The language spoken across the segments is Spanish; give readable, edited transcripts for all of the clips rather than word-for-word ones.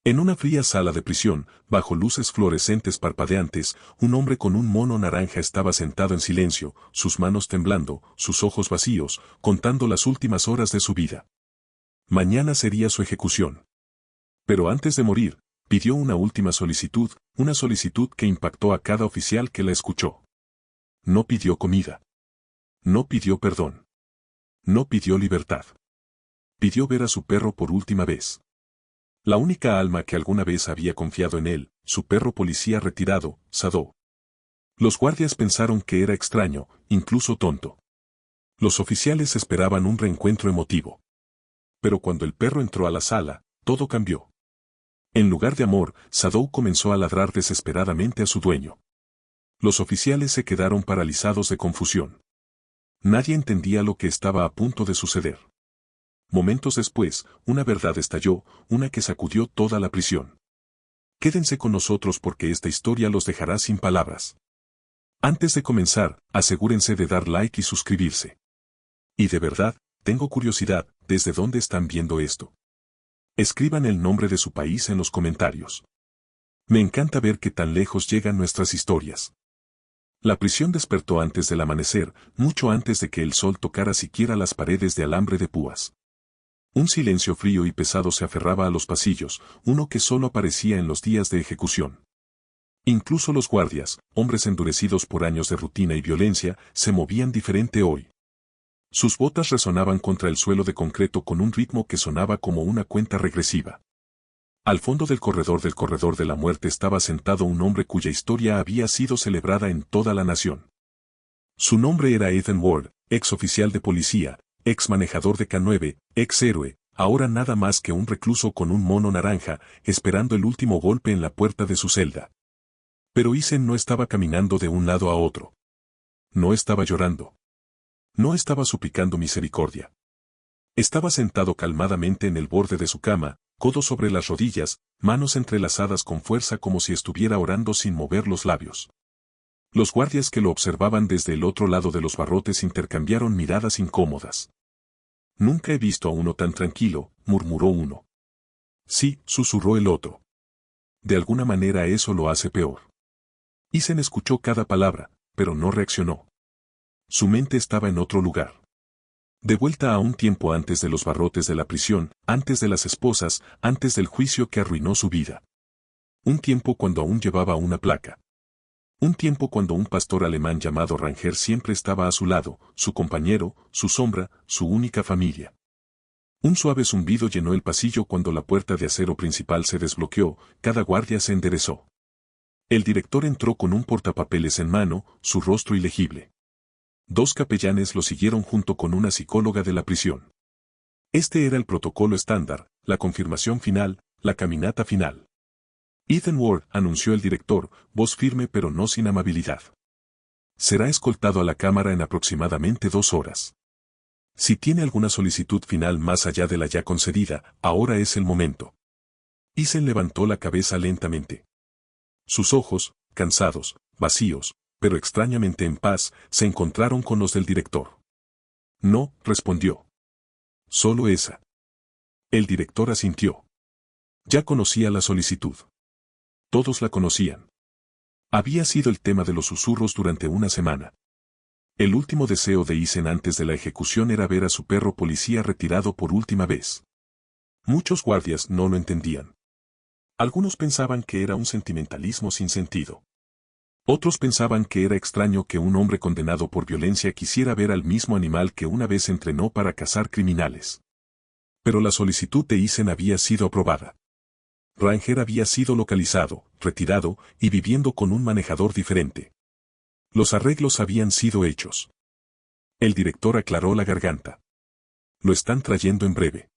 En una fría sala de prisión, bajo luces fluorescentes parpadeantes, un hombre con un mono naranja estaba sentado en silencio, sus manos temblando, sus ojos vacíos, contando las últimas horas de su vida. Mañana sería su ejecución. Pero antes de morir, pidió una última solicitud, una solicitud que impactó a cada oficial que la escuchó. No pidió comida. No pidió perdón. No pidió libertad. Pidió ver a su perro por última vez. La única alma que alguna vez había confiado en él, su perro policía retirado, Sado. Los guardias pensaron que era extraño, incluso tonto. Los oficiales esperaban un reencuentro emotivo. Pero cuando el perro entró a la sala, todo cambió. En lugar de amor, Sado comenzó a ladrar desesperadamente a su dueño. Los oficiales se quedaron paralizados de confusión. Nadie entendía lo que estaba a punto de suceder. Momentos después, una verdad estalló, una que sacudió toda la prisión. Quédense con nosotros porque esta historia los dejará sin palabras. Antes de comenzar, asegúrense de dar like y suscribirse. Y de verdad, tengo curiosidad, ¿desde dónde están viendo esto? Escriban el nombre de su país en los comentarios. Me encanta ver que tan lejos llegan nuestras historias. La prisión despertó antes del amanecer, mucho antes de que el sol tocara siquiera las paredes de alambre de púas. Un silencio frío y pesado se aferraba a los pasillos, uno que solo aparecía en los días de ejecución. Incluso los guardias, hombres endurecidos por años de rutina y violencia, se movían diferente hoy. Sus botas resonaban contra el suelo de concreto con un ritmo que sonaba como una cuenta regresiva. Al fondo del corredor de la muerte estaba sentado un hombre cuya historia había sido celebrada en toda la nación. Su nombre era Ethan Ward, ex oficial de policía, ex manejador de K9, ex héroe, ahora nada más que un recluso con un mono naranja, esperando el último golpe en la puerta de su celda. Pero Ethan no estaba caminando de un lado a otro. No estaba llorando. No estaba suplicando misericordia. Estaba sentado calmadamente en el borde de su cama, codos sobre las rodillas, manos entrelazadas con fuerza como si estuviera orando sin mover los labios. Los guardias que lo observaban desde el otro lado de los barrotes intercambiaron miradas incómodas. Nunca he visto a uno tan tranquilo, murmuró uno. Sí, susurró el otro. De alguna manera eso lo hace peor. Ethan escuchó cada palabra, pero no reaccionó. Su mente estaba en otro lugar. De vuelta a un tiempo antes de los barrotes de la prisión, antes de las esposas, antes del juicio que arruinó su vida. Un tiempo cuando aún llevaba una placa. Un tiempo cuando un pastor alemán llamado Ranger siempre estaba a su lado, su compañero, su sombra, su única familia. Un suave zumbido llenó el pasillo cuando la puerta de acero principal se desbloqueó, cada guardia se enderezó. El director entró con un portapapeles en mano, su rostro ilegible. 2 capellanes lo siguieron junto con una psicóloga de la prisión. Este era el protocolo estándar, la confirmación final, la caminata final. Ethan Ward, anunció el director, voz firme pero no sin amabilidad. Será escoltado a la cámara en aproximadamente 2 horas. Si tiene alguna solicitud final más allá de la ya concedida, ahora es el momento. Ethan levantó la cabeza lentamente. Sus ojos, cansados, vacíos, pero extrañamente en paz, se encontraron con los del director. No, respondió. Solo esa. El director asintió. Ya conocía la solicitud. Todos la conocían. Había sido el tema de los susurros durante una semana. El último deseo de Ethan antes de la ejecución era ver a su perro policía retirado por última vez. Muchos guardias no lo entendían. Algunos pensaban que era un sentimentalismo sin sentido. Otros pensaban que era extraño que un hombre condenado por violencia quisiera ver al mismo animal que una vez entrenó para cazar criminales. Pero la solicitud de Ethan había sido aprobada. Ranger había sido localizado, retirado, y viviendo con un manejador diferente. Los arreglos habían sido hechos. El director aclaró la garganta. Lo están trayendo en breve.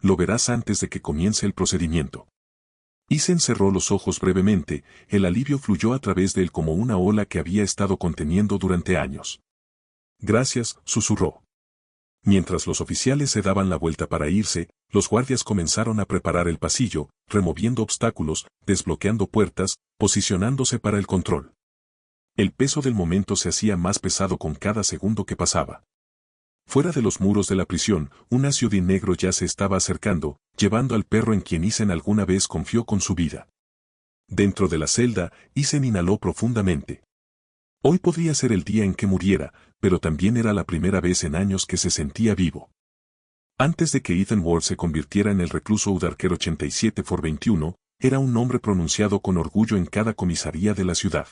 Lo verás antes de que comience el procedimiento. Ethan cerró los ojos brevemente, el alivio fluyó a través de él como una ola que había estado conteniendo durante años. Gracias, susurró. Mientras los oficiales se daban la vuelta para irse, los guardias comenzaron a preparar el pasillo, removiendo obstáculos, desbloqueando puertas, posicionándose para el control. El peso del momento se hacía más pesado con cada segundo que pasaba. Fuera de los muros de la prisión, un SUV negro ya se estaba acercando, llevando al perro en quien Ethan alguna vez confió con su vida. Dentro de la celda, Ethan inhaló profundamente. Hoy podría ser el día en que muriera, pero también era la primera vez en años que se sentía vivo. Antes de que Ethan Ward se convirtiera en el recluso Udarker 87-21, era un nombre pronunciado con orgullo en cada comisaría de la ciudad.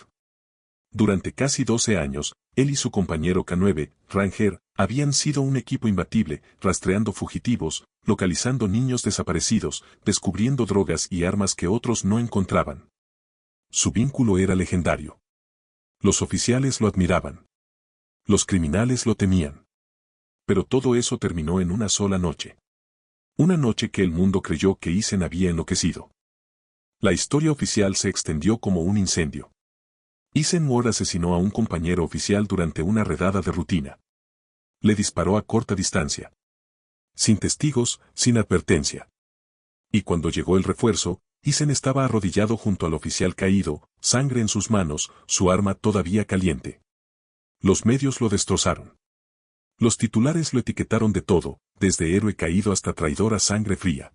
Durante casi 12 años, él y su compañero K9, Ranger, habían sido un equipo imbatible, rastreando fugitivos, localizando niños desaparecidos, descubriendo drogas y armas que otros no encontraban. Su vínculo era legendario. Los oficiales lo admiraban. Los criminales lo temían. Pero todo eso terminó en una sola noche. Una noche que el mundo creyó que Ethan había enloquecido. La historia oficial se extendió como un incendio. Ethan Ward asesinó a un compañero oficial durante una redada de rutina. Le disparó a corta distancia. Sin testigos, sin advertencia. Y cuando llegó el refuerzo, Ethan estaba arrodillado junto al oficial caído, sangre en sus manos, su arma todavía caliente. Los medios lo destrozaron. Los titulares lo etiquetaron de todo, desde héroe caído hasta traidor a sangre fría.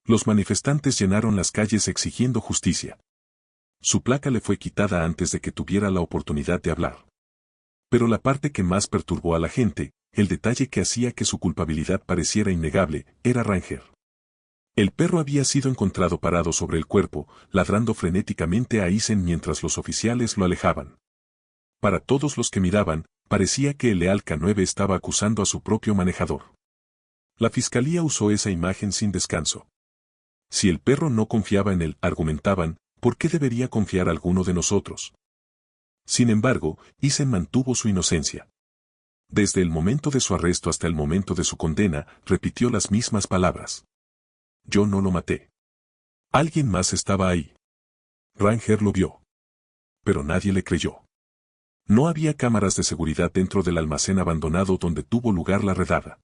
Los manifestantes llenaron las calles exigiendo justicia. Su placa le fue quitada antes de que tuviera la oportunidad de hablar. Pero la parte que más perturbó a la gente, el detalle que hacía que su culpabilidad pareciera innegable, era Ranger. El perro había sido encontrado parado sobre el cuerpo, ladrando frenéticamente a Ethan mientras los oficiales lo alejaban. Para todos los que miraban, parecía que el leal K9 estaba acusando a su propio manejador. La fiscalía usó esa imagen sin descanso. Si el perro no confiaba en él, argumentaban, ¿por qué debería confiar alguno de nosotros? Sin embargo, Ethan mantuvo su inocencia. Desde el momento de su arresto hasta el momento de su condena, repitió las mismas palabras. Yo no lo maté. Alguien más estaba ahí. Ranger lo vio. Pero nadie le creyó. No había cámaras de seguridad dentro del almacén abandonado donde tuvo lugar la redada.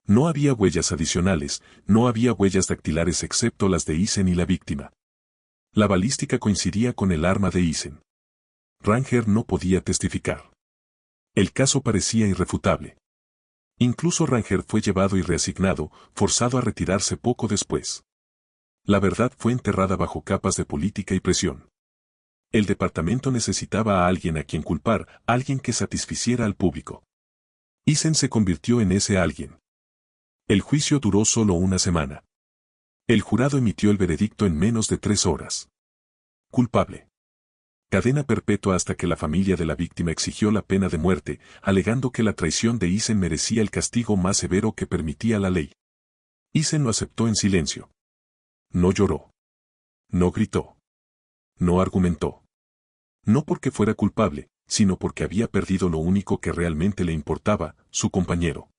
No había huellas adicionales, no había huellas dactilares excepto las de Ethan y la víctima. La balística coincidía con el arma de Ethan. Ranger no podía testificar. El caso parecía irrefutable. Incluso Ranger fue llevado y reasignado, forzado a retirarse poco después. La verdad fue enterrada bajo capas de política y presión. El departamento necesitaba a alguien a quien culpar, alguien que satisficiera al público. Ethan se convirtió en ese alguien. El juicio duró solo una semana. El jurado emitió el veredicto en menos de 3 horas. Culpable. Cadena perpetua hasta que la familia de la víctima exigió la pena de muerte, alegando que la traición de Ethan merecía el castigo más severo que permitía la ley. Ethan lo aceptó en silencio. No lloró. No gritó. No argumentó. No porque fuera culpable, sino porque había perdido lo único que realmente le importaba, su compañero.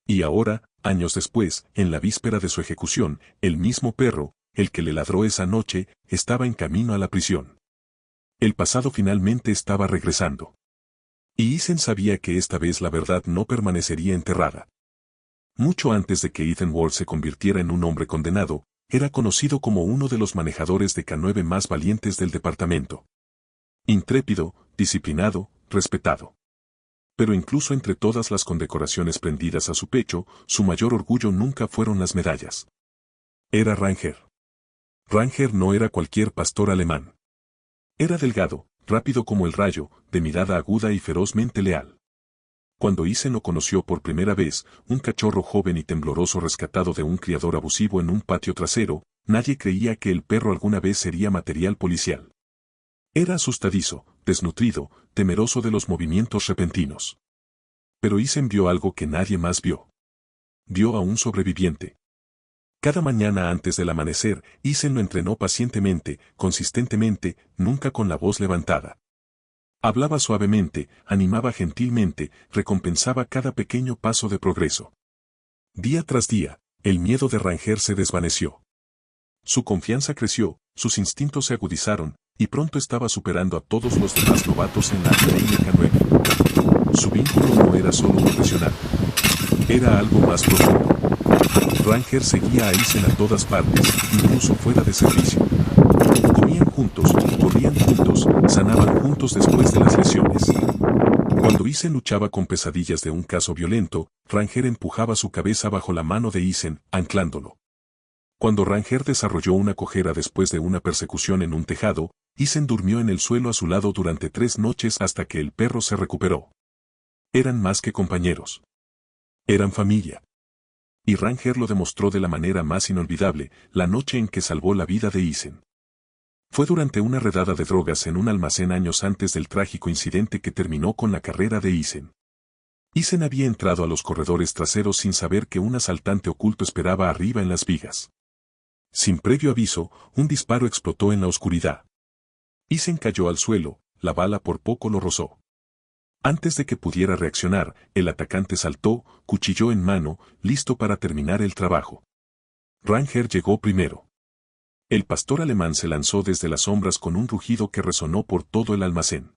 Y ahora, años después, en la víspera de su ejecución, el mismo perro, el que le ladró esa noche, estaba en camino a la prisión. El pasado finalmente estaba regresando. Y Ethan sabía que esta vez la verdad no permanecería enterrada. Mucho antes de que Ethan Ward se convirtiera en un hombre condenado, era conocido como uno de los manejadores de K9 más valientes del departamento. Intrépido, disciplinado, respetado. Pero incluso entre todas las condecoraciones prendidas a su pecho, su mayor orgullo nunca fueron las medallas. Era Ranger. Ranger no era cualquier pastor alemán. Era delgado, rápido como el rayo, de mirada aguda y ferozmente leal. Cuando Ethan lo conoció por primera vez, un cachorro joven y tembloroso rescatado de un criador abusivo en un patio trasero, nadie creía que el perro alguna vez sería material policial. Era asustadizo, desnutrido, temeroso de los movimientos repentinos. Pero Ethan vio algo que nadie más vio. Vio a un sobreviviente. Cada mañana antes del amanecer, Ethan lo entrenó pacientemente, consistentemente, nunca con la voz levantada. Hablaba suavemente, animaba gentilmente, recompensaba cada pequeño paso de progreso. Día tras día, el miedo de Ranger se desvaneció. Su confianza creció, sus instintos se agudizaron, y pronto estaba superando a todos los demás novatos en la KNK9. Su vínculo no era solo profesional. Era algo más profundo. Ranger seguía a Ethan a todas partes, incluso fuera de servicio. Comían juntos, corrían juntos, sanaban juntos después de las lesiones. Cuando Isen luchaba con pesadillas de un caso violento, Ranger empujaba su cabeza bajo la mano de Isen, anclándolo. Cuando Ranger desarrolló una cojera después de una persecución en un tejado, Isen durmió en el suelo a su lado durante 3 noches hasta que el perro se recuperó. Eran más que compañeros. Eran familia. Y Ranger lo demostró de la manera más inolvidable, la noche en que salvó la vida de Isen. Fue durante una redada de drogas en un almacén años antes del trágico incidente que terminó con la carrera de Isen. Isen había entrado a los corredores traseros sin saber que un asaltante oculto esperaba arriba en las vigas. Sin previo aviso, un disparo explotó en la oscuridad. Isen cayó al suelo, la bala por poco lo rozó. Antes de que pudiera reaccionar, el atacante saltó, cuchillo en mano, listo para terminar el trabajo. Ranger llegó primero. El pastor alemán se lanzó desde las sombras con un rugido que resonó por todo el almacén.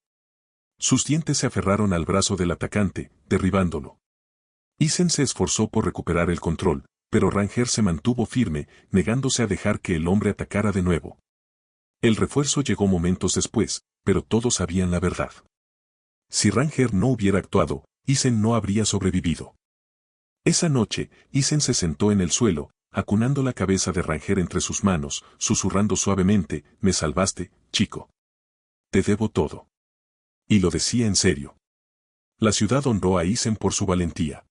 Sus dientes se aferraron al brazo del atacante, derribándolo. Isen se esforzó por recuperar el control, pero Ranger se mantuvo firme, negándose a dejar que el hombre atacara de nuevo. El refuerzo llegó momentos después, pero todos sabían la verdad. Si Ranger no hubiera actuado, Isen no habría sobrevivido. Esa noche, Isen se sentó en el suelo, acunando la cabeza de Ranger entre sus manos, susurrando suavemente, «Me salvaste, chico. Te debo todo». Y lo decía en serio. La ciudad honró a Isen por su valentía.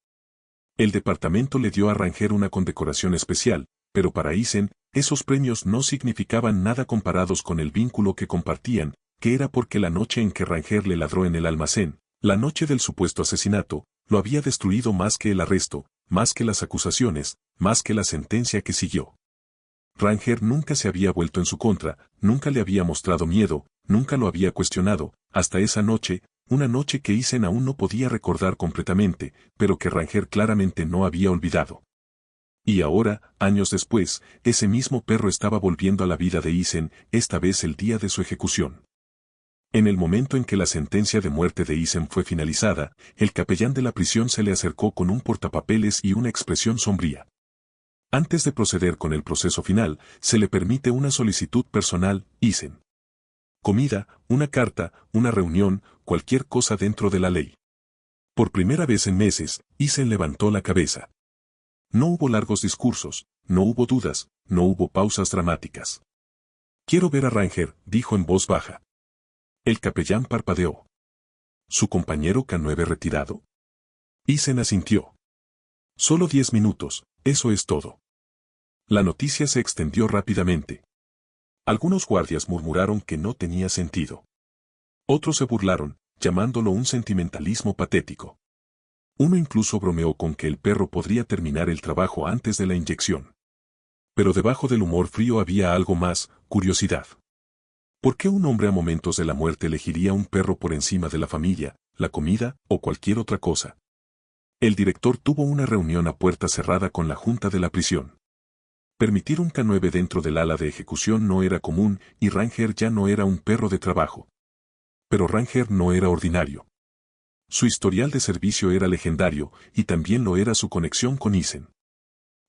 El departamento le dio a Ranger una condecoración especial, pero para Isen, esos premios no significaban nada comparados con el vínculo que compartían, que era porque la noche en que Ranger le ladró en el almacén, la noche del supuesto asesinato, lo había destruido más que el arresto, más que las acusaciones, más que la sentencia que siguió. Ranger nunca se había vuelto en su contra, nunca le había mostrado miedo, nunca lo había cuestionado, hasta esa noche, una noche que Isen aún no podía recordar completamente, pero que Ranger claramente no había olvidado. Y ahora, años después, ese mismo perro estaba volviendo a la vida de Isen, esta vez el día de su ejecución. En el momento en que la sentencia de muerte de Isen fue finalizada, el capellán de la prisión se le acercó con un portapapeles y una expresión sombría. Antes de proceder con el proceso final, se le permite una solicitud personal, Isen. Comida, una carta, una reunión, cualquier cosa dentro de la ley. Por primera vez en meses, Isen levantó la cabeza. No hubo largos discursos, no hubo dudas, no hubo pausas dramáticas. «Quiero ver a Ranger», dijo en voz baja. El capellán parpadeó. ¿Su compañero K9 retirado? Isen asintió. Solo 10 minutos, eso es todo. La noticia se extendió rápidamente. Algunos guardias murmuraron que no tenía sentido. Otros se burlaron, llamándolo un sentimentalismo patético. Uno incluso bromeó con que el perro podría terminar el trabajo antes de la inyección. Pero debajo del humor frío había algo más, curiosidad. ¿Por qué un hombre a momentos de la muerte elegiría un perro por encima de la familia, la comida o cualquier otra cosa? El director tuvo una reunión a puerta cerrada con la junta de la prisión. Permitir un K9 dentro del ala de ejecución no era común y Ranger ya no era un perro de trabajo. Pero Ranger no era ordinario. Su historial de servicio era legendario y también lo era su conexión con Isen.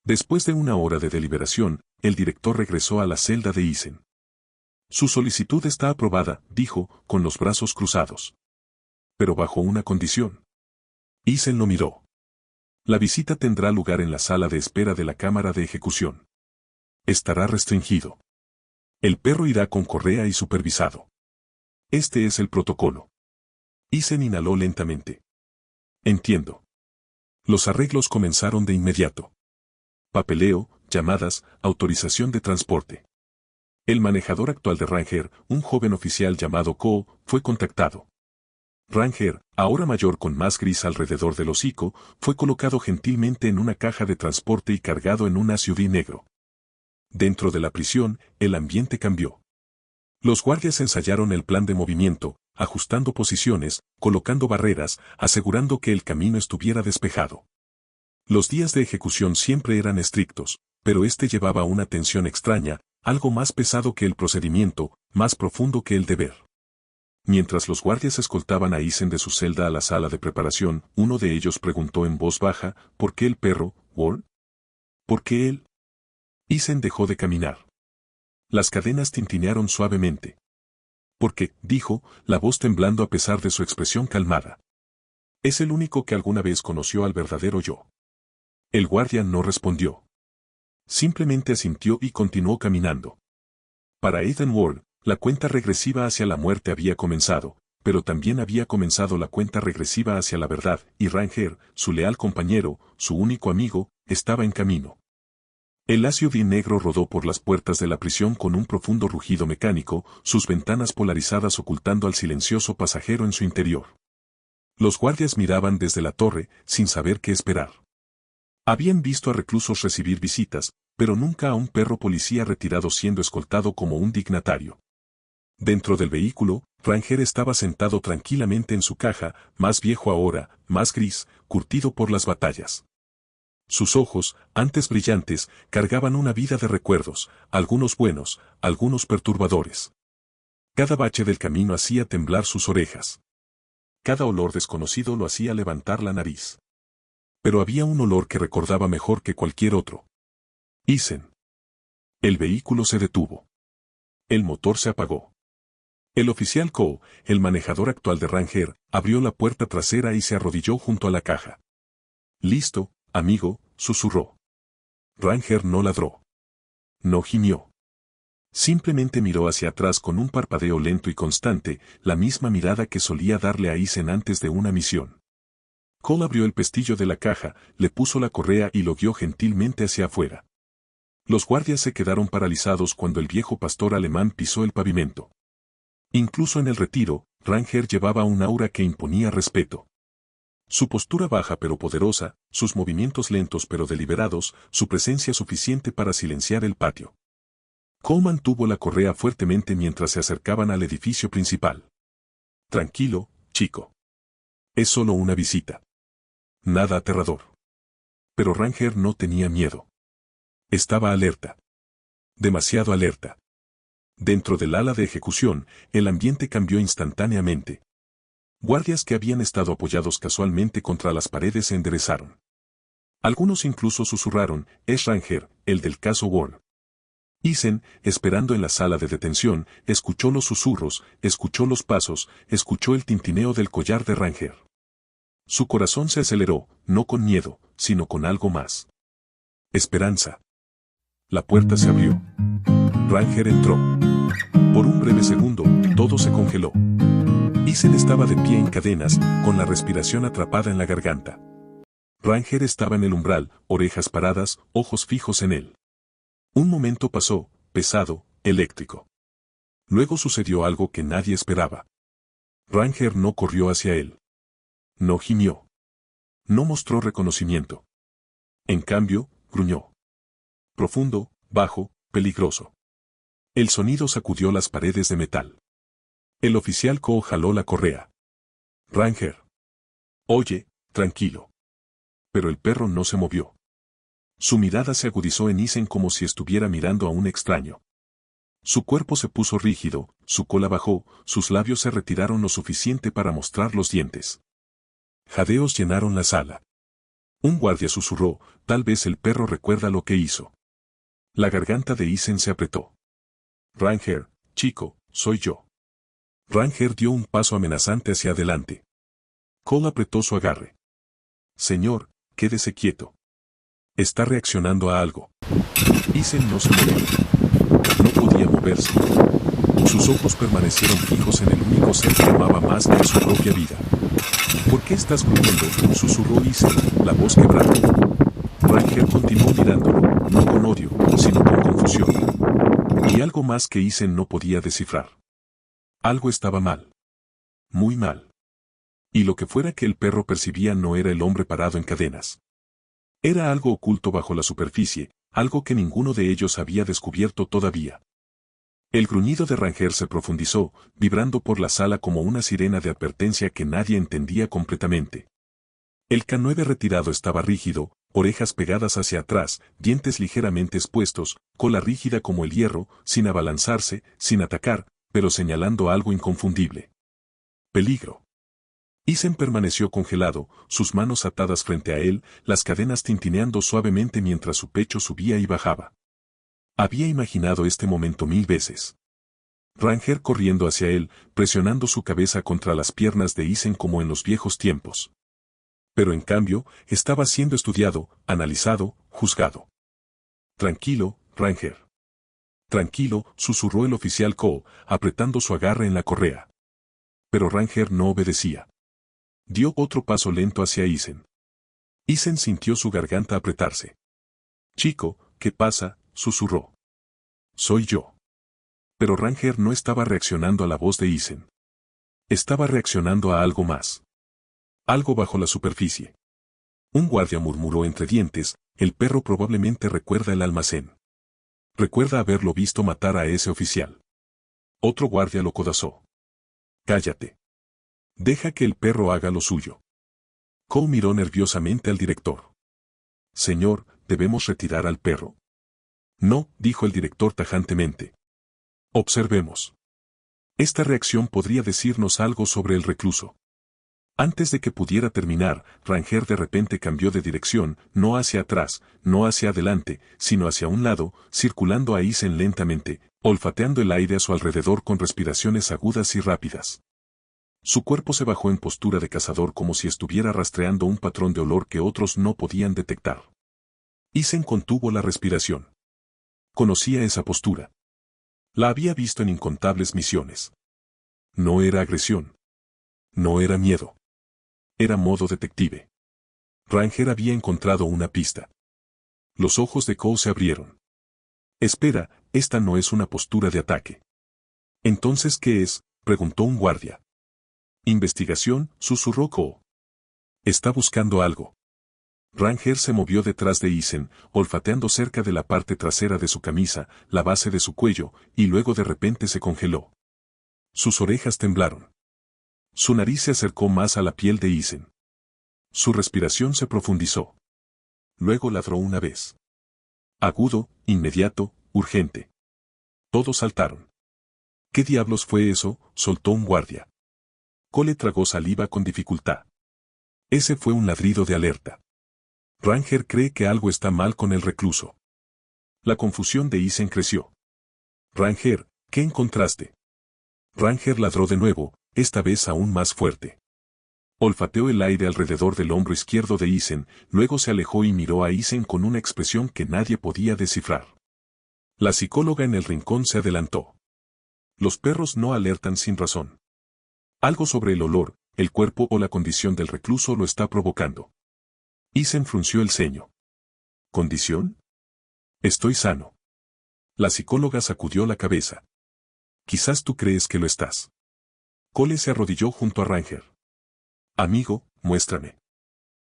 Después de una hora de deliberación, el director regresó a la celda de Isen. Su solicitud está aprobada, dijo, con los brazos cruzados. Pero bajo una condición. Isen lo miró. La visita tendrá lugar en la sala de espera de la cámara de ejecución. Estará restringido. El perro irá con correa y supervisado. Este es el protocolo. Isen inhaló lentamente. Entiendo. Los arreglos comenzaron de inmediato. Papeleo, llamadas, autorización de transporte. El manejador actual de Ranger, un joven oficial llamado Ko, fue contactado. Ranger, ahora mayor con más gris alrededor del hocico, fue colocado gentilmente en una caja de transporte y cargado en un SUV negro. Dentro de la prisión, el ambiente cambió. Los guardias ensayaron el plan de movimiento, ajustando posiciones, colocando barreras, asegurando que el camino estuviera despejado. Los días de ejecución siempre eran estrictos, pero este llevaba una tensión extraña, algo más pesado que el procedimiento, más profundo que el deber. Mientras los guardias escoltaban a Isen de su celda a la sala de preparación, uno de ellos preguntó en voz baja, ¿por qué el perro, Wall? ¿Por qué él? Isen dejó de caminar. Las cadenas tintinearon suavemente. Porque, dijo, la voz temblando a pesar de su expresión calmada. Es el único que alguna vez conoció al verdadero yo. El guardia no respondió. Simplemente asintió y continuó caminando. Para Ethan Ward, la cuenta regresiva hacia la muerte había comenzado, pero también había comenzado la cuenta regresiva hacia la verdad, y Ranger, su leal compañero, su único amigo, estaba en camino. El SUV negro rodó por las puertas de la prisión con un profundo rugido mecánico, sus ventanas polarizadas ocultando al silencioso pasajero en su interior. Los guardias miraban desde la torre, sin saber qué esperar. Habían visto a reclusos recibir visitas, pero nunca a un perro policía retirado siendo escoltado como un dignatario. Dentro del vehículo, Ranger estaba sentado tranquilamente en su caja, más viejo ahora, más gris, curtido por las batallas. Sus ojos, antes brillantes, cargaban una vida de recuerdos, algunos buenos, algunos perturbadores. Cada bache del camino hacía temblar sus orejas. Cada olor desconocido lo hacía levantar la nariz. Pero había un olor que recordaba mejor que cualquier otro. Eisen. El vehículo se detuvo. El motor se apagó. El oficial Coe, el manejador actual de Ranger, abrió la puerta trasera y se arrodilló junto a la caja. «Listo, amigo», susurró. Ranger no ladró. No gimió. Simplemente miró hacia atrás con un parpadeo lento y constante, la misma mirada que solía darle a Eisen antes de una misión. Cole abrió el pestillo de la caja, le puso la correa y lo guió gentilmente hacia afuera. Los guardias se quedaron paralizados cuando el viejo pastor alemán pisó el pavimento. Incluso en el retiro, Ranger llevaba un aura que imponía respeto. Su postura baja pero poderosa, sus movimientos lentos pero deliberados, su presencia suficiente para silenciar el patio. Cole mantuvo la correa fuertemente mientras se acercaban al edificio principal. Tranquilo, chico. Es solo una visita. Nada aterrador. Pero Ranger no tenía miedo. Estaba alerta. Demasiado alerta. Dentro del ala de ejecución, el ambiente cambió instantáneamente. Guardias que habían estado apoyados casualmente contra las paredes se enderezaron. Algunos incluso susurraron, «Es Ranger, el del caso Ward». Eisen, esperando en la sala de detención, escuchó los susurros, escuchó los pasos, escuchó el tintineo del collar de Ranger. Su corazón se aceleró, no con miedo, sino con algo más. Esperanza. La puerta se abrió. Ranger entró. Por un breve segundo, todo se congeló. Eisen estaba de pie en cadenas, con la respiración atrapada en la garganta. Ranger estaba en el umbral, orejas paradas, ojos fijos en él. Un momento pasó, pesado, eléctrico. Luego sucedió algo que nadie esperaba. Ranger no corrió hacia él. No gimió. No mostró reconocimiento. En cambio, gruñó. Profundo, bajo, peligroso. El sonido sacudió las paredes de metal. El oficial Coe jaló la correa. Ranger. Oye, tranquilo. Pero el perro no se movió. Su mirada se agudizó en Eisen como si estuviera mirando a un extraño. Su cuerpo se puso rígido, su cola bajó, sus labios se retiraron lo suficiente para mostrar los dientes. Jadeos llenaron la sala. Un guardia susurró, tal vez el perro recuerda lo que hizo. La garganta de Eisen se apretó. Ranger, chico, soy yo. Ranger dio un paso amenazante hacia adelante. Cole apretó su agarre. Señor, quédese quieto. Está reaccionando a algo. Eisen no se movió. No podía moverse. Sus ojos permanecieron fijos en el único ser que amaba más que en su propia vida. ¿Por qué estás gruñendo?, susurró Eisen, la voz quebrada. Ranger continuó mirándolo, no con odio, sino con confusión. Y algo más que Eisen no podía descifrar. Algo estaba mal. Muy mal. Y lo que fuera que el perro percibía no era el hombre parado en cadenas. Era algo oculto bajo la superficie, algo que ninguno de ellos había descubierto todavía. El gruñido de Ranger se profundizó, vibrando por la sala como una sirena de advertencia que nadie entendía completamente. El K9 retirado estaba rígido, orejas pegadas hacia atrás, dientes ligeramente expuestos, cola rígida como el hierro, sin abalanzarse, sin atacar, pero señalando algo inconfundible. Peligro. Eisen permaneció congelado, sus manos atadas frente a él, las cadenas tintineando suavemente mientras su pecho subía y bajaba. Había imaginado este momento 1000 veces. Ranger corriendo hacia él, presionando su cabeza contra las piernas de Eisen como en los viejos tiempos. Pero en cambio, estaba siendo estudiado, analizado, juzgado. Tranquilo, Ranger. Tranquilo, susurró el oficial Cole, apretando su agarre en la correa. Pero Ranger no obedecía. Dio otro paso lento hacia Isen. Isen sintió su garganta apretarse. Chico, ¿qué pasa?, susurró. Soy yo. Pero Ranger no estaba reaccionando a la voz de Isen. Estaba reaccionando a algo más. Algo bajo la superficie. Un guardia murmuró entre dientes, el perro probablemente recuerda el almacén. Recuerda haberlo visto matar a ese oficial. Otro guardia lo codazó. Cállate. Deja que el perro haga lo suyo. Cole miró nerviosamente al director. Señor, ¿debemos retirar al perro? No, dijo el director tajantemente. Observemos. Esta reacción podría decirnos algo sobre el recluso. Antes de que pudiera terminar, Ranger de repente cambió de dirección, no hacia atrás, no hacia adelante, sino hacia un lado, circulando a Isen lentamente, olfateando el aire a su alrededor con respiraciones agudas y rápidas. Su cuerpo se bajó en postura de cazador como si estuviera rastreando un patrón de olor que otros no podían detectar. Isen contuvo la respiración. Conocía esa postura. La había visto en incontables misiones. No era agresión. No era miedo. Era modo detective. Ranger había encontrado una pista. Los ojos de Cole se abrieron. Espera, esta no es una postura de ataque. ¿Entonces qué es?, preguntó un guardia. Investigación, susurró Cole. Está buscando algo. Ranger se movió detrás de Isen, olfateando cerca de la parte trasera de su camisa, la base de su cuello, y luego de repente se congeló. Sus orejas temblaron. Su nariz se acercó más a la piel de Isen. Su respiración se profundizó. Luego ladró una vez. Agudo, inmediato, urgente. Todos saltaron. ¿Qué diablos fue eso?, soltó un guardia. Cole tragó saliva con dificultad. Ese fue un ladrido de alerta. Ranger cree que algo está mal con el recluso. La confusión de Isen creció. Ranger, ¿qué encontraste? Ranger ladró de nuevo, esta vez aún más fuerte. Olfateó el aire alrededor del hombro izquierdo de Isen, luego se alejó y miró a Isen con una expresión que nadie podía descifrar. La psicóloga en el rincón se adelantó. Los perros no alertan sin razón. Algo sobre el olor, el cuerpo o la condición del recluso lo está provocando. Isen frunció el ceño. ¿Condición? Estoy sano. La psicóloga sacudió la cabeza. Quizás tú crees que lo estás. Cole se arrodilló junto a Ranger. Amigo, muéstrame.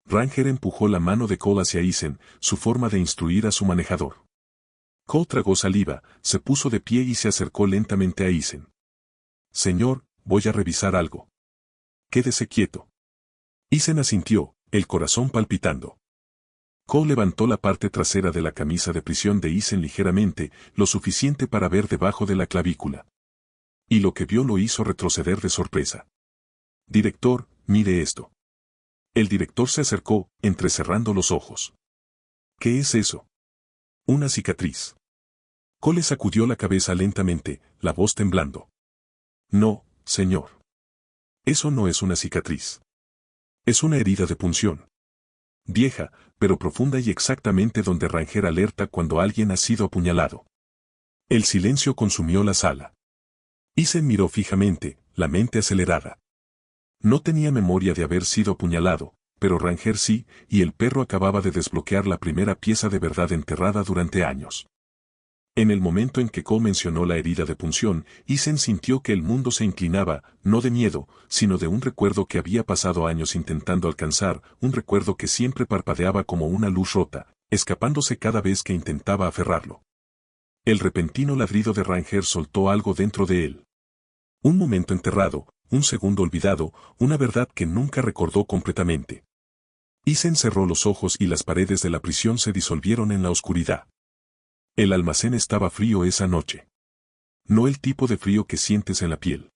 Ranger empujó la mano de Cole hacia Isen, su forma de instruir a su manejador. Cole tragó saliva, se puso de pie y se acercó lentamente a Isen. Señor, voy a revisar algo. Quédese quieto. Isen asintió, el corazón palpitando. Cole levantó la parte trasera de la camisa de prisión de Isen ligeramente, lo suficiente para ver debajo de la clavícula. Y lo que vio lo hizo retroceder de sorpresa. Director, mire esto. El director se acercó, entrecerrando los ojos. ¿Qué es eso? Una cicatriz. Cole sacudió la cabeza lentamente, la voz temblando. No, señor. Eso no es una cicatriz. Es una herida de punción. Vieja, pero profunda y exactamente donde Ranger alerta cuando alguien ha sido apuñalado. El silencio consumió la sala. Isen miró fijamente, la mente acelerada. No tenía memoria de haber sido apuñalado, pero Ranger sí, y el perro acababa de desbloquear la primera pieza de verdad enterrada durante años. En el momento en que Cole mencionó la herida de punción, Isen sintió que el mundo se inclinaba, no de miedo, sino de un recuerdo que había pasado años intentando alcanzar, un recuerdo que siempre parpadeaba como una luz rota, escapándose cada vez que intentaba aferrarlo. El repentino ladrido de Ranger soltó algo dentro de él. Un momento enterrado, un segundo olvidado, una verdad que nunca recordó completamente. Isen cerró los ojos y las paredes de la prisión se disolvieron en la oscuridad. El almacén estaba frío esa noche. No el tipo de frío que sientes en la piel.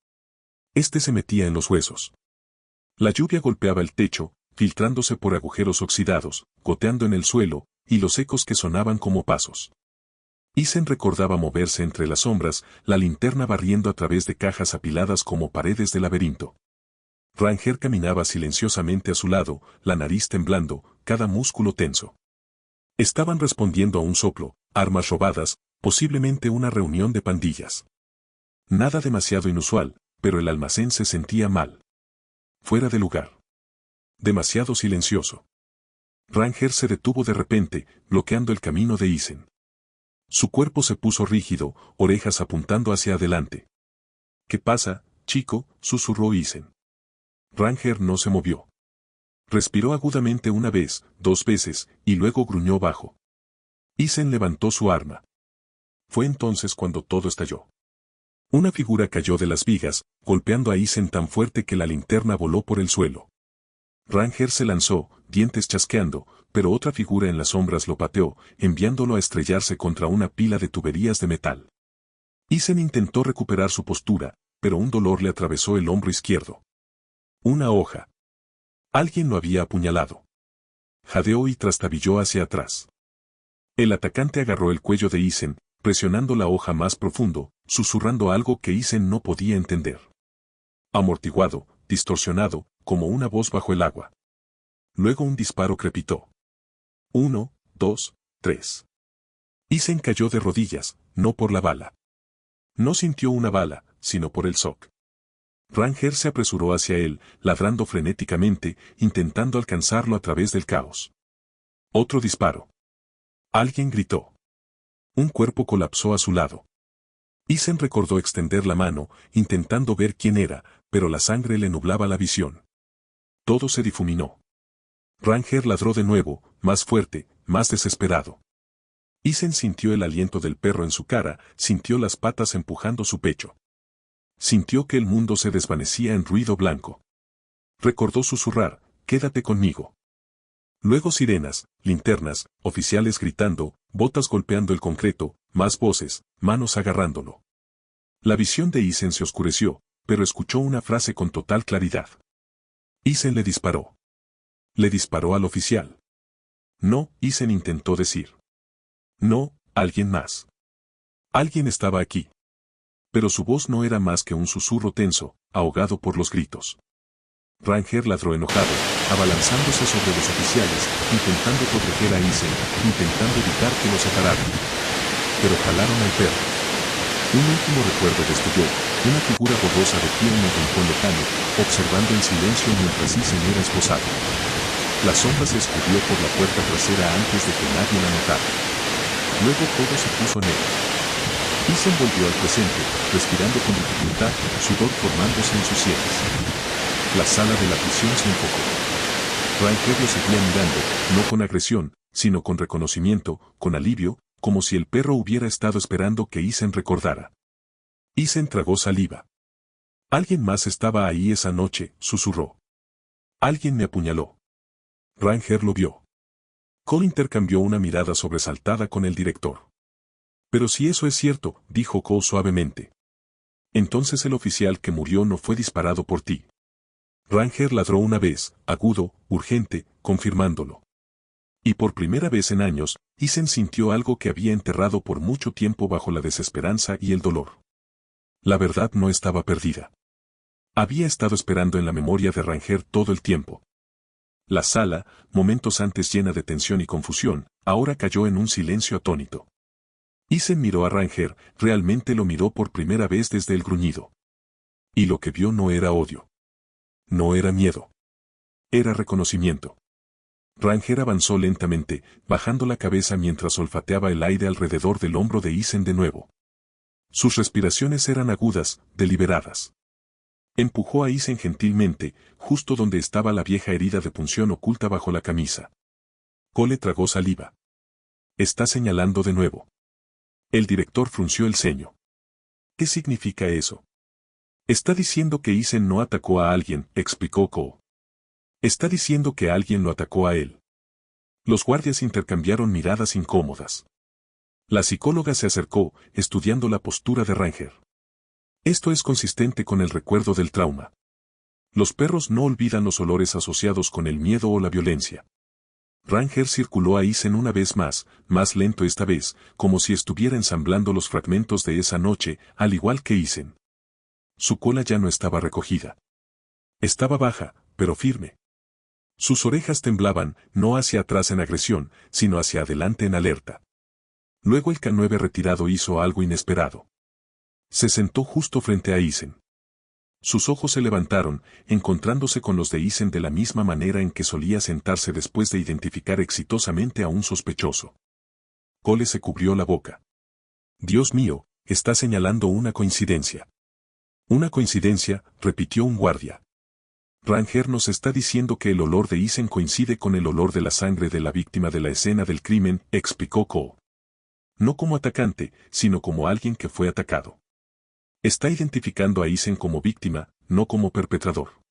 Este se metía en los huesos. La lluvia golpeaba el techo, filtrándose por agujeros oxidados, goteando en el suelo, y los ecos que sonaban como pasos. Isen recordaba moverse entre las sombras, la linterna barriendo a través de cajas apiladas como paredes de laberinto. Ranger caminaba silenciosamente a su lado, la nariz temblando, cada músculo tenso. Estaban respondiendo a un soplo, armas robadas, posiblemente una reunión de pandillas. Nada demasiado inusual, pero el almacén se sentía mal. Fuera de lugar. Demasiado silencioso. Ranger se detuvo de repente, bloqueando el camino de Isen. Su cuerpo se puso rígido, orejas apuntando hacia adelante. ¿Qué pasa, chico?, susurró Isen. Ranger no se movió. Respiró agudamente una vez, 2 veces, y luego gruñó bajo. Isen levantó su arma. Fue entonces cuando todo estalló. Una figura cayó de las vigas, golpeando a Isen tan fuerte que la linterna voló por el suelo. Ranger se lanzó, dientes chasqueando, pero otra figura en las sombras lo pateó, enviándolo a estrellarse contra una pila de tuberías de metal. Isen intentó recuperar su postura, pero un dolor le atravesó el hombro izquierdo. Una hoja. Alguien lo había apuñalado. Jadeó y trastabilló hacia atrás. El atacante agarró el cuello de Isen, presionando la hoja más profundo, susurrando algo que Isen no podía entender. Amortiguado, distorsionado, como una voz bajo el agua. Luego un disparo crepitó. 1, 2, 3. Isen cayó de rodillas, no por la bala. No sintió una bala, sino por el shock. Ranger se apresuró hacia él, ladrando frenéticamente, intentando alcanzarlo a través del caos. Otro disparo. Alguien gritó. Un cuerpo colapsó a su lado. Isen recordó extender la mano, intentando ver quién era, pero la sangre le nublaba la visión. Todo se difuminó. Ranger ladró de nuevo, más fuerte, más desesperado. Isen sintió el aliento del perro en su cara, sintió las patas empujando su pecho. Sintió que el mundo se desvanecía en ruido blanco. Recordó susurrar, «Quédate conmigo». Luego sirenas, linternas, oficiales gritando, botas golpeando el concreto, más voces, manos agarrándolo. La visión de Isen se oscureció, pero escuchó una frase con total claridad. Isen le disparó. Le disparó al oficial. No, Isen intentó decir. No, alguien más. Alguien estaba aquí. Pero su voz no era más que un susurro tenso, ahogado por los gritos. Ranger ladró enojado, abalanzándose sobre los oficiales, intentando proteger a Isen, intentando evitar que lo separaran. Pero jalaron al perro. Un último recuerdo destelló, una figura borrosa de pie en un rincón lejano, observando en silencio mientras Isen era esposado. La sombra se escurrió por la puerta trasera antes de que nadie la notara. Luego todo se puso negro. Isen volvió al presente, respirando con dificultad, sudor formándose en sus sienes. La sala de la prisión se enfocó. Ranger lo seguía mirando, no con agresión, sino con reconocimiento, con alivio, como si el perro hubiera estado esperando que Isen recordara. Isen tragó saliva. Alguien más estaba ahí esa noche, susurró. Alguien me apuñaló. Ranger lo vio. Cole intercambió una mirada sobresaltada con el director. Pero si eso es cierto, dijo Cole suavemente. Entonces el oficial que murió no fue disparado por ti. Ranger ladró una vez, agudo, urgente, confirmándolo. Y por primera vez en años, Isen sintió algo que había enterrado por mucho tiempo bajo la desesperanza y el dolor. La verdad no estaba perdida. Había estado esperando en la memoria de Ranger todo el tiempo. La sala, momentos antes llena de tensión y confusión, ahora cayó en un silencio atónito. Isen miró a Ranger, realmente lo miró por primera vez desde el gruñido. Y lo que vio no era odio. No era miedo. Era reconocimiento. Ranger avanzó lentamente, bajando la cabeza mientras olfateaba el aire alrededor del hombro de Isen de nuevo. Sus respiraciones eran agudas, deliberadas. Empujó a Isen gentilmente, justo donde estaba la vieja herida de punción oculta bajo la camisa. Cole tragó saliva. Está señalando de nuevo. El director frunció el ceño. ¿Qué significa eso? Está diciendo que Isen no atacó a alguien, explicó Cole. Está diciendo que alguien lo atacó a él. Los guardias intercambiaron miradas incómodas. La psicóloga se acercó, estudiando la postura de Ranger. Esto es consistente con el recuerdo del trauma. Los perros no olvidan los olores asociados con el miedo o la violencia. Ranger circuló a Isen una vez más lento esta vez, como si estuviera ensamblando los fragmentos de esa noche, al igual que Isen. Su cola ya no estaba recogida. Estaba baja, pero firme. Sus orejas temblaban, no hacia atrás en agresión, sino hacia adelante en alerta. Luego el K9 retirado hizo algo inesperado. Se sentó justo frente a Isen. Sus ojos se levantaron, encontrándose con los de Isen de la misma manera en que solía sentarse después de identificar exitosamente a un sospechoso. Cole se cubrió la boca. Dios mío, está señalando una coincidencia. Una coincidencia, repitió un guardia. Ranger nos está diciendo que el olor de Isen coincide con el olor de la sangre de la víctima de la escena del crimen, explicó Cole. No como atacante, sino como alguien que fue atacado. Está identificando a Isen como víctima, no como perpetrador.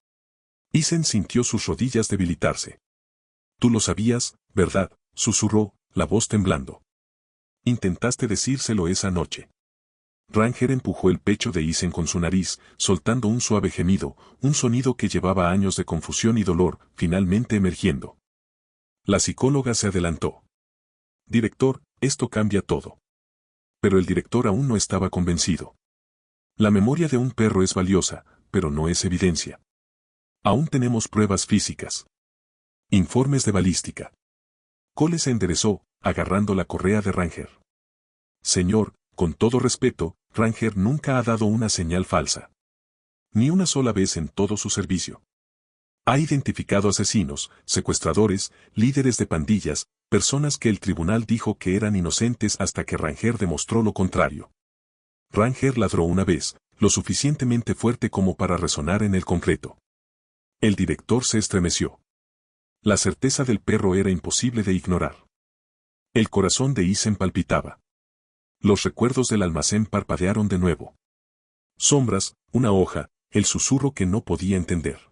Isen sintió sus rodillas debilitarse. Tú lo sabías, ¿verdad?, susurró, la voz temblando. Intentaste decírselo esa noche. Ranger empujó el pecho de Isen con su nariz, soltando un suave gemido, un sonido que llevaba años de confusión y dolor, finalmente emergiendo. La psicóloga se adelantó. Director, esto cambia todo. Pero el director aún no estaba convencido. La memoria de un perro es valiosa, pero no es evidencia. Aún tenemos pruebas físicas. Informes de balística. Cole se enderezó, agarrando la correa de Ranger. Señor, con todo respeto, Ranger nunca ha dado una señal falsa. Ni una sola vez en todo su servicio. Ha identificado asesinos, secuestradores, líderes de pandillas, personas que el tribunal dijo que eran inocentes hasta que Ranger demostró lo contrario. Ranger ladró una vez, lo suficientemente fuerte como para resonar en el concreto. El director se estremeció. La certeza del perro era imposible de ignorar. El corazón de Isen palpitaba. Los recuerdos del almacén parpadearon de nuevo. Sombras, una hoja, el susurro que no podía entender.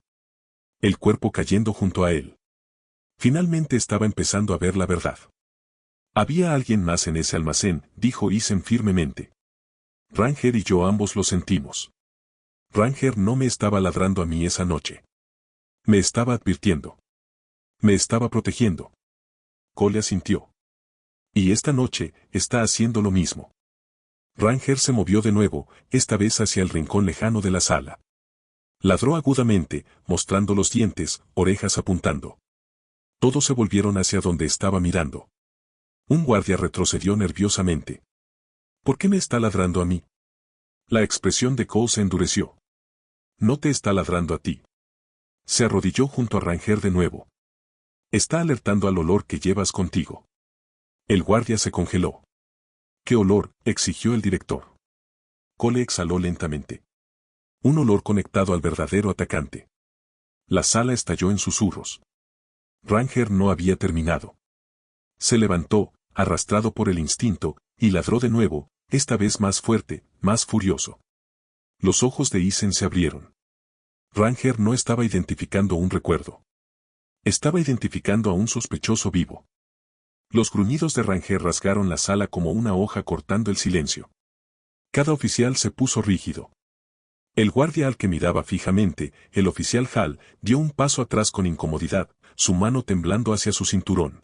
El cuerpo cayendo junto a él. Finalmente estaba empezando a ver la verdad. Había alguien más en ese almacén, dijo Isen firmemente. Ranger y yo ambos lo sentimos. Ranger no me estaba ladrando a mí esa noche. Me estaba advirtiendo. Me estaba protegiendo. Cole asintió. Y esta noche, está haciendo lo mismo. Ranger se movió de nuevo, esta vez hacia el rincón lejano de la sala. Ladró agudamente, mostrando los dientes, orejas apuntando. Todos se volvieron hacia donde estaba mirando. Un guardia retrocedió nerviosamente. ¿Por qué me está ladrando a mí? La expresión de Cole se endureció. No te está ladrando a ti. Se arrodilló junto a Ranger de nuevo. Está alertando al olor que llevas contigo. El guardia se congeló. ¿Qué olor?, exigió el director. Cole exhaló lentamente. Un olor conectado al verdadero atacante. La sala estalló en susurros. Ranger no había terminado. Se levantó, arrastrado por el instinto, y ladró de nuevo, esta vez más fuerte, más furioso. Los ojos de Isen se abrieron. Ranger no estaba identificando un recuerdo. Estaba identificando a un sospechoso vivo. Los gruñidos de Ranger rasgaron la sala como una hoja cortando el silencio. Cada oficial se puso rígido. El guardia al que miraba fijamente, el oficial Hall, dio un paso atrás con incomodidad, su mano temblando hacia su cinturón.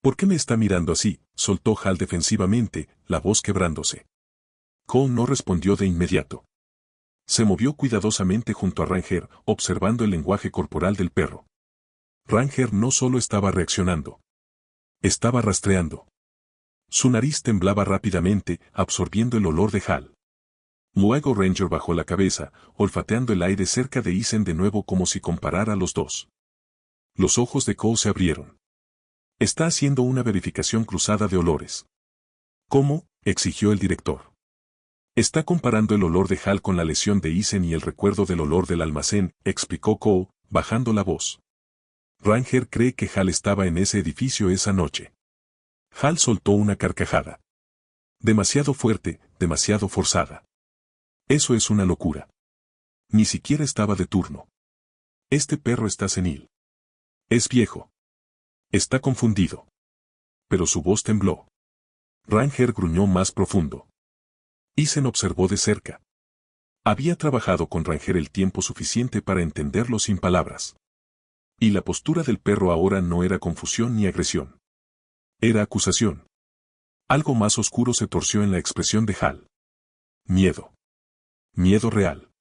¿Por qué me está mirando así?, soltó Hall defensivamente, la voz quebrándose. Cole no respondió de inmediato. Se movió cuidadosamente junto a Ranger, observando el lenguaje corporal del perro. Ranger no solo estaba reaccionando. Estaba rastreando. Su nariz temblaba rápidamente, absorbiendo el olor de Hall. Luego Ranger bajó la cabeza, olfateando el aire cerca de Isen de nuevo como si comparara a los dos. Los ojos de Cole se abrieron. Está haciendo una verificación cruzada de olores. ¿Cómo?, exigió el director. Está comparando el olor de Hall con la lesión de Isen y el recuerdo del olor del almacén, explicó Cole, bajando la voz. Ranger cree que Hall estaba en ese edificio esa noche. Hall soltó una carcajada. Demasiado fuerte, demasiado forzada. Eso es una locura. Ni siquiera estaba de turno. Este perro está senil. Es viejo. Está confundido. Pero su voz tembló. Ranger gruñó más profundo. Isen observó de cerca. Había trabajado con Ranger el tiempo suficiente para entenderlo sin palabras. Y la postura del perro ahora no era confusión ni agresión. Era acusación. Algo más oscuro se torció en la expresión de Hall. Miedo. Miedo real.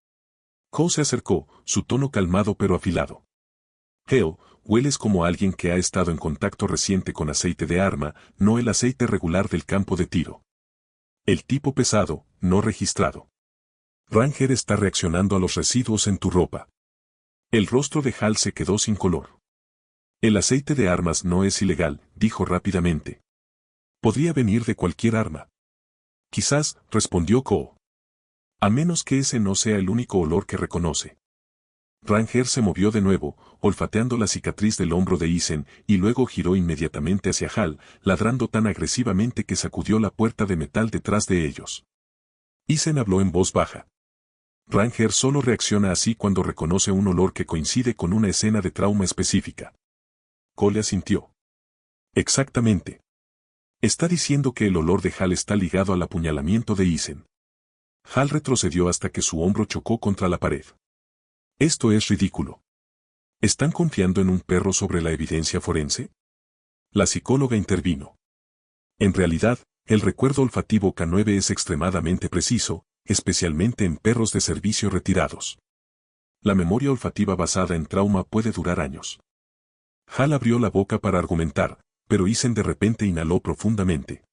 Ko se acercó, su tono calmado pero afilado. Hale, hueles como alguien que ha estado en contacto reciente con aceite de arma, no el aceite regular del campo de tiro. El tipo pesado, no registrado. Ranger está reaccionando a los residuos en tu ropa. El rostro de Hal se quedó sin color. El aceite de armas no es ilegal, dijo rápidamente. Podría venir de cualquier arma. Quizás, respondió Ko. A menos que ese no sea el único olor que reconoce. Ranger se movió de nuevo, olfateando la cicatriz del hombro de Isen, y luego giró inmediatamente hacia Hal, ladrando tan agresivamente que sacudió la puerta de metal detrás de ellos. Isen habló en voz baja. Ranger solo reacciona así cuando reconoce un olor que coincide con una escena de trauma específica. Cole asintió. Exactamente. Está diciendo que el olor de Hal está ligado al apuñalamiento de Isen. Hal retrocedió hasta que su hombro chocó contra la pared. Esto es ridículo. ¿Están confiando en un perro sobre la evidencia forense? La psicóloga intervino. En realidad, el recuerdo olfativo K9 es extremadamente preciso, especialmente en perros de servicio retirados. La memoria olfativa basada en trauma puede durar años. Hal abrió la boca para argumentar, pero Isen de repente inhaló profundamente.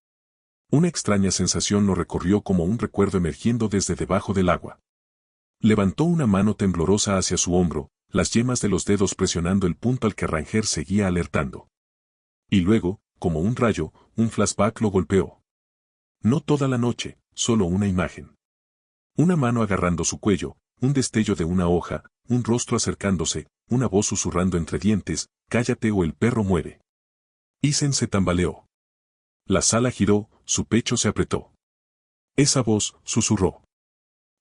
Una extraña sensación lo recorrió como un recuerdo emergiendo desde debajo del agua. Levantó una mano temblorosa hacia su hombro, las yemas de los dedos presionando el punto al que Ranger seguía alertando. Y luego, como un rayo, un flashback lo golpeó. No toda la noche, solo una imagen. Una mano agarrando su cuello, un destello de una hoja, un rostro acercándose, una voz susurrando entre dientes, cállate o el perro muere. Isen se tambaleó. La sala giró, su pecho se apretó. Esa voz, susurró.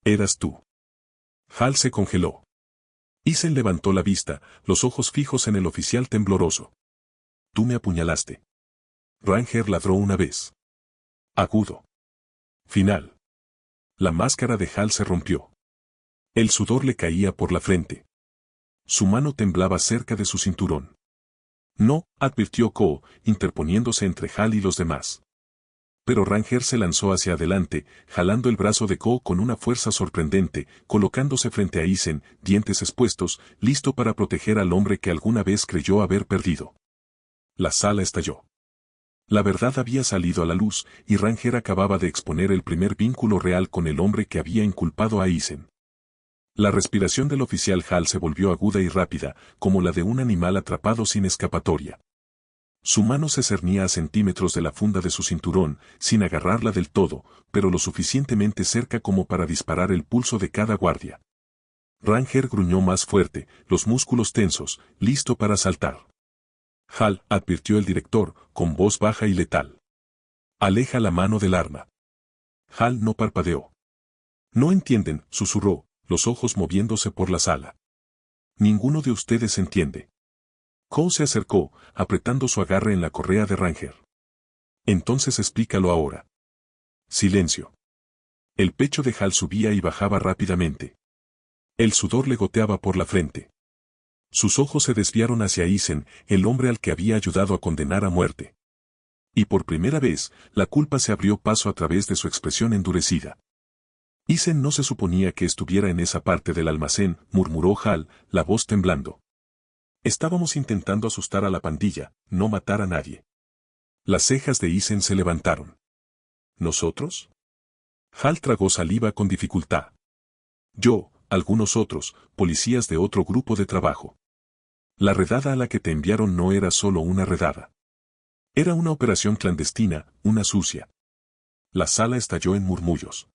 Eras tú. Hal se congeló. Isen levantó la vista, los ojos fijos en el oficial tembloroso. Tú me apuñalaste. Ranger ladró una vez. Agudo. Final. La máscara de Hal se rompió. El sudor le caía por la frente. Su mano temblaba cerca de su cinturón. No, advirtió Ko, interponiéndose entre Hal y los demás. Pero Ranger se lanzó hacia adelante, jalando el brazo de Ko con una fuerza sorprendente, colocándose frente a Isen, dientes expuestos, listo para proteger al hombre que alguna vez creyó haber perdido. La sala estalló. La verdad había salido a la luz, y Ranger acababa de exponer el primer vínculo real con el hombre que había inculpado a Isen. La respiración del oficial Hal se volvió aguda y rápida, como la de un animal atrapado sin escapatoria. Su mano se cernía a centímetros de la funda de su cinturón, sin agarrarla del todo, pero lo suficientemente cerca como para disparar el pulso de cada guardia. Ranger gruñó más fuerte, los músculos tensos, listo para saltar. Hal, advirtió el director, con voz baja y letal. Aleja la mano del arma. Hal no parpadeó. No entienden, susurró, los ojos moviéndose por la sala. Ninguno de ustedes entiende. Ko se acercó, apretando su agarre en la correa de Ranger. Entonces explícalo ahora. Silencio. El pecho de Hal subía y bajaba rápidamente. El sudor le goteaba por la frente. Sus ojos se desviaron hacia Isen, el hombre al que había ayudado a condenar a muerte. Y por primera vez, la culpa se abrió paso a través de su expresión endurecida. Isen no se suponía que estuviera en esa parte del almacén, murmuró Hal, la voz temblando. Estábamos intentando asustar a la pandilla, no matar a nadie. Las cejas de Isen se levantaron. ¿Nosotros? Hal tragó saliva con dificultad. Yo, algunos otros, policías de otro grupo de trabajo. La redada a la que te enviaron no era solo una redada. Era una operación clandestina, una sucia. La sala estalló en murmullos.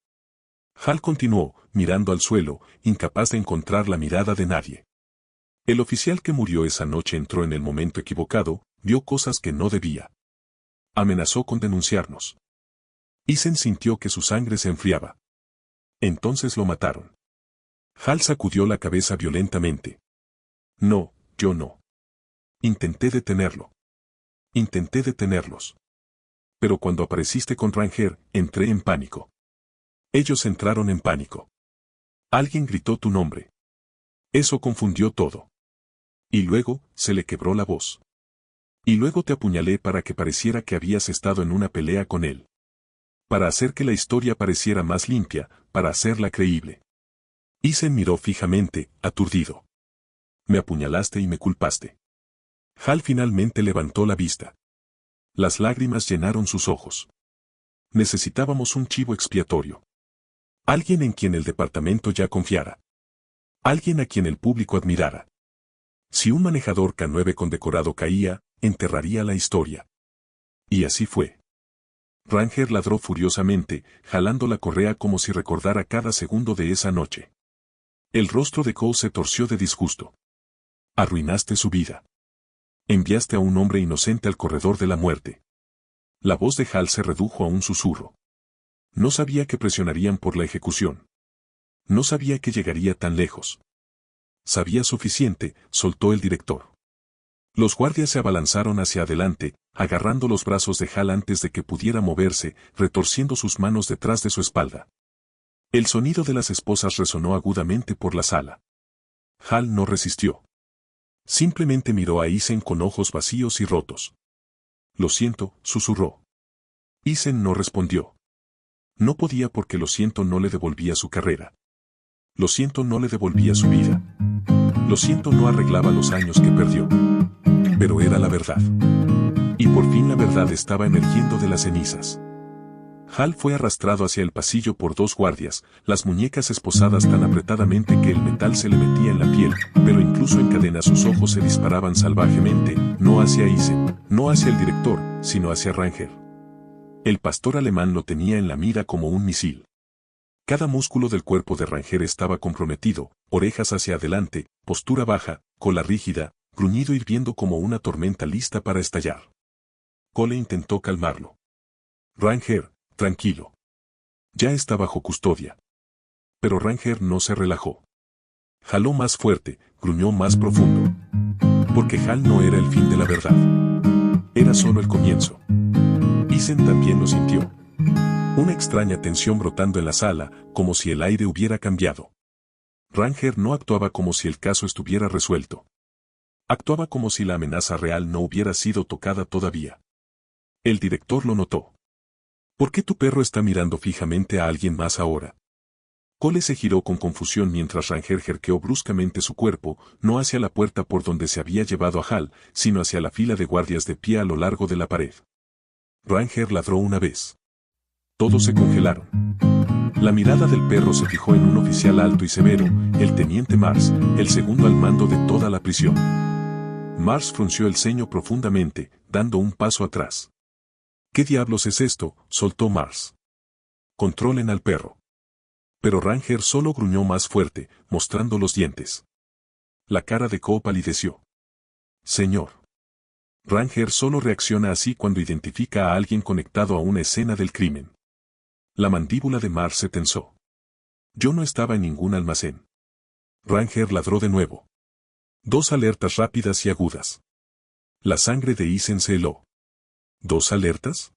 Hal continuó, mirando al suelo, incapaz de encontrar la mirada de nadie. El oficial que murió esa noche entró en el momento equivocado, vio cosas que no debía. Amenazó con denunciarnos. Isen sintió que su sangre se enfriaba. Entonces lo mataron. Hal sacudió la cabeza violentamente. No, yo no. Intenté detenerlo. Intenté detenerlos. Pero cuando apareciste con Ranger, entré en pánico. Ellos entraron en pánico. Alguien gritó tu nombre. Eso confundió todo. Y luego, se le quebró la voz. Y luego te apuñalé para que pareciera que habías estado en una pelea con él. Para hacer que la historia pareciera más limpia, para hacerla creíble. Isen miró fijamente, aturdido. Me apuñalaste y me culpaste. Hal finalmente levantó la vista. Las lágrimas llenaron sus ojos. Necesitábamos un chivo expiatorio. Alguien en quien el departamento ya confiara. Alguien a quien el público admirara. Si un manejador K9 condecorado caía, enterraría la historia. Y así fue. Ranger ladró furiosamente, jalando la correa como si recordara cada segundo de esa noche. El rostro de Cole se torció de disgusto. Arruinaste su vida. Enviaste a un hombre inocente al corredor de la muerte. La voz de Hal se redujo a un susurro. No sabía que presionarían por la ejecución. No sabía que llegaría tan lejos. Sabía suficiente, soltó el director. Los guardias se abalanzaron hacia adelante, agarrando los brazos de Hal antes de que pudiera moverse, retorciendo sus manos detrás de su espalda. El sonido de las esposas resonó agudamente por la sala. Hal no resistió. Simplemente miró a Isen con ojos vacíos y rotos. Lo siento, susurró. Isen no respondió. No podía porque lo siento no le devolvía su carrera. Lo siento no le devolvía su vida. Lo siento no arreglaba los años que perdió. Pero era la verdad. Y por fin la verdad estaba emergiendo de las cenizas. Hal fue arrastrado hacia el pasillo por dos guardias, las muñecas esposadas tan apretadamente que el metal se le metía en la piel, pero incluso en cadena sus ojos se disparaban salvajemente, no hacia Isen, no hacia el director, sino hacia Ranger. El pastor alemán lo tenía en la mira como un misil. Cada músculo del cuerpo de Ranger estaba comprometido, orejas hacia adelante, postura baja, cola rígida, gruñido hirviendo como una tormenta lista para estallar. Cole intentó calmarlo. Ranger, tranquilo. Ya está bajo custodia. Pero Ranger no se relajó. Jaló más fuerte, gruñó más profundo. Porque Hal no era el fin de la verdad. Era solo el comienzo. Isen también lo sintió. Una extraña tensión brotando en la sala, como si el aire hubiera cambiado. Ranger no actuaba como si el caso estuviera resuelto. Actuaba como si la amenaza real no hubiera sido tocada todavía. El director lo notó. ¿Por qué tu perro está mirando fijamente a alguien más ahora? Cole se giró con confusión mientras Ranger jerqueó bruscamente su cuerpo, no hacia la puerta por donde se había llevado a Hal, sino hacia la fila de guardias de pie a lo largo de la pared. Ranger ladró una vez. Todos se congelaron. La mirada del perro se fijó en un oficial alto y severo, el teniente Mars, el segundo al mando de toda la prisión. Mars frunció el ceño profundamente, dando un paso atrás. ¿Qué diablos es esto?, soltó Mars. Controlen al perro. Pero Ranger solo gruñó más fuerte, mostrando los dientes. La cara de Cole palideció. Señor. Ranger solo reacciona así cuando identifica a alguien conectado a una escena del crimen. La mandíbula de Mars se tensó. Yo no estaba en ningún almacén. Ranger ladró de nuevo. Dos alertas rápidas y agudas. La sangre de Isen se heló. ¿Dos alertas?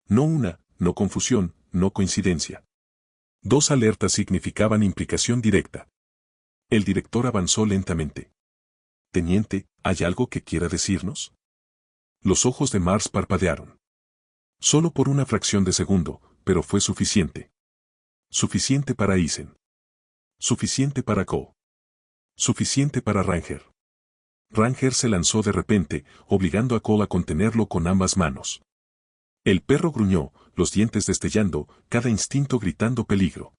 No una, no confusión, no coincidencia. Dos alertas significaban implicación directa. El director avanzó lentamente. Teniente, ¿hay algo que quiera decirnos? Los ojos de Mars parpadearon. Solo por una fracción de segundo, pero fue suficiente. Suficiente para Isen. Suficiente para Cole. Suficiente para Ranger. Ranger se lanzó de repente, obligando a Cole a contenerlo con ambas manos. El perro gruñó, los dientes destellando, cada instinto gritando peligro.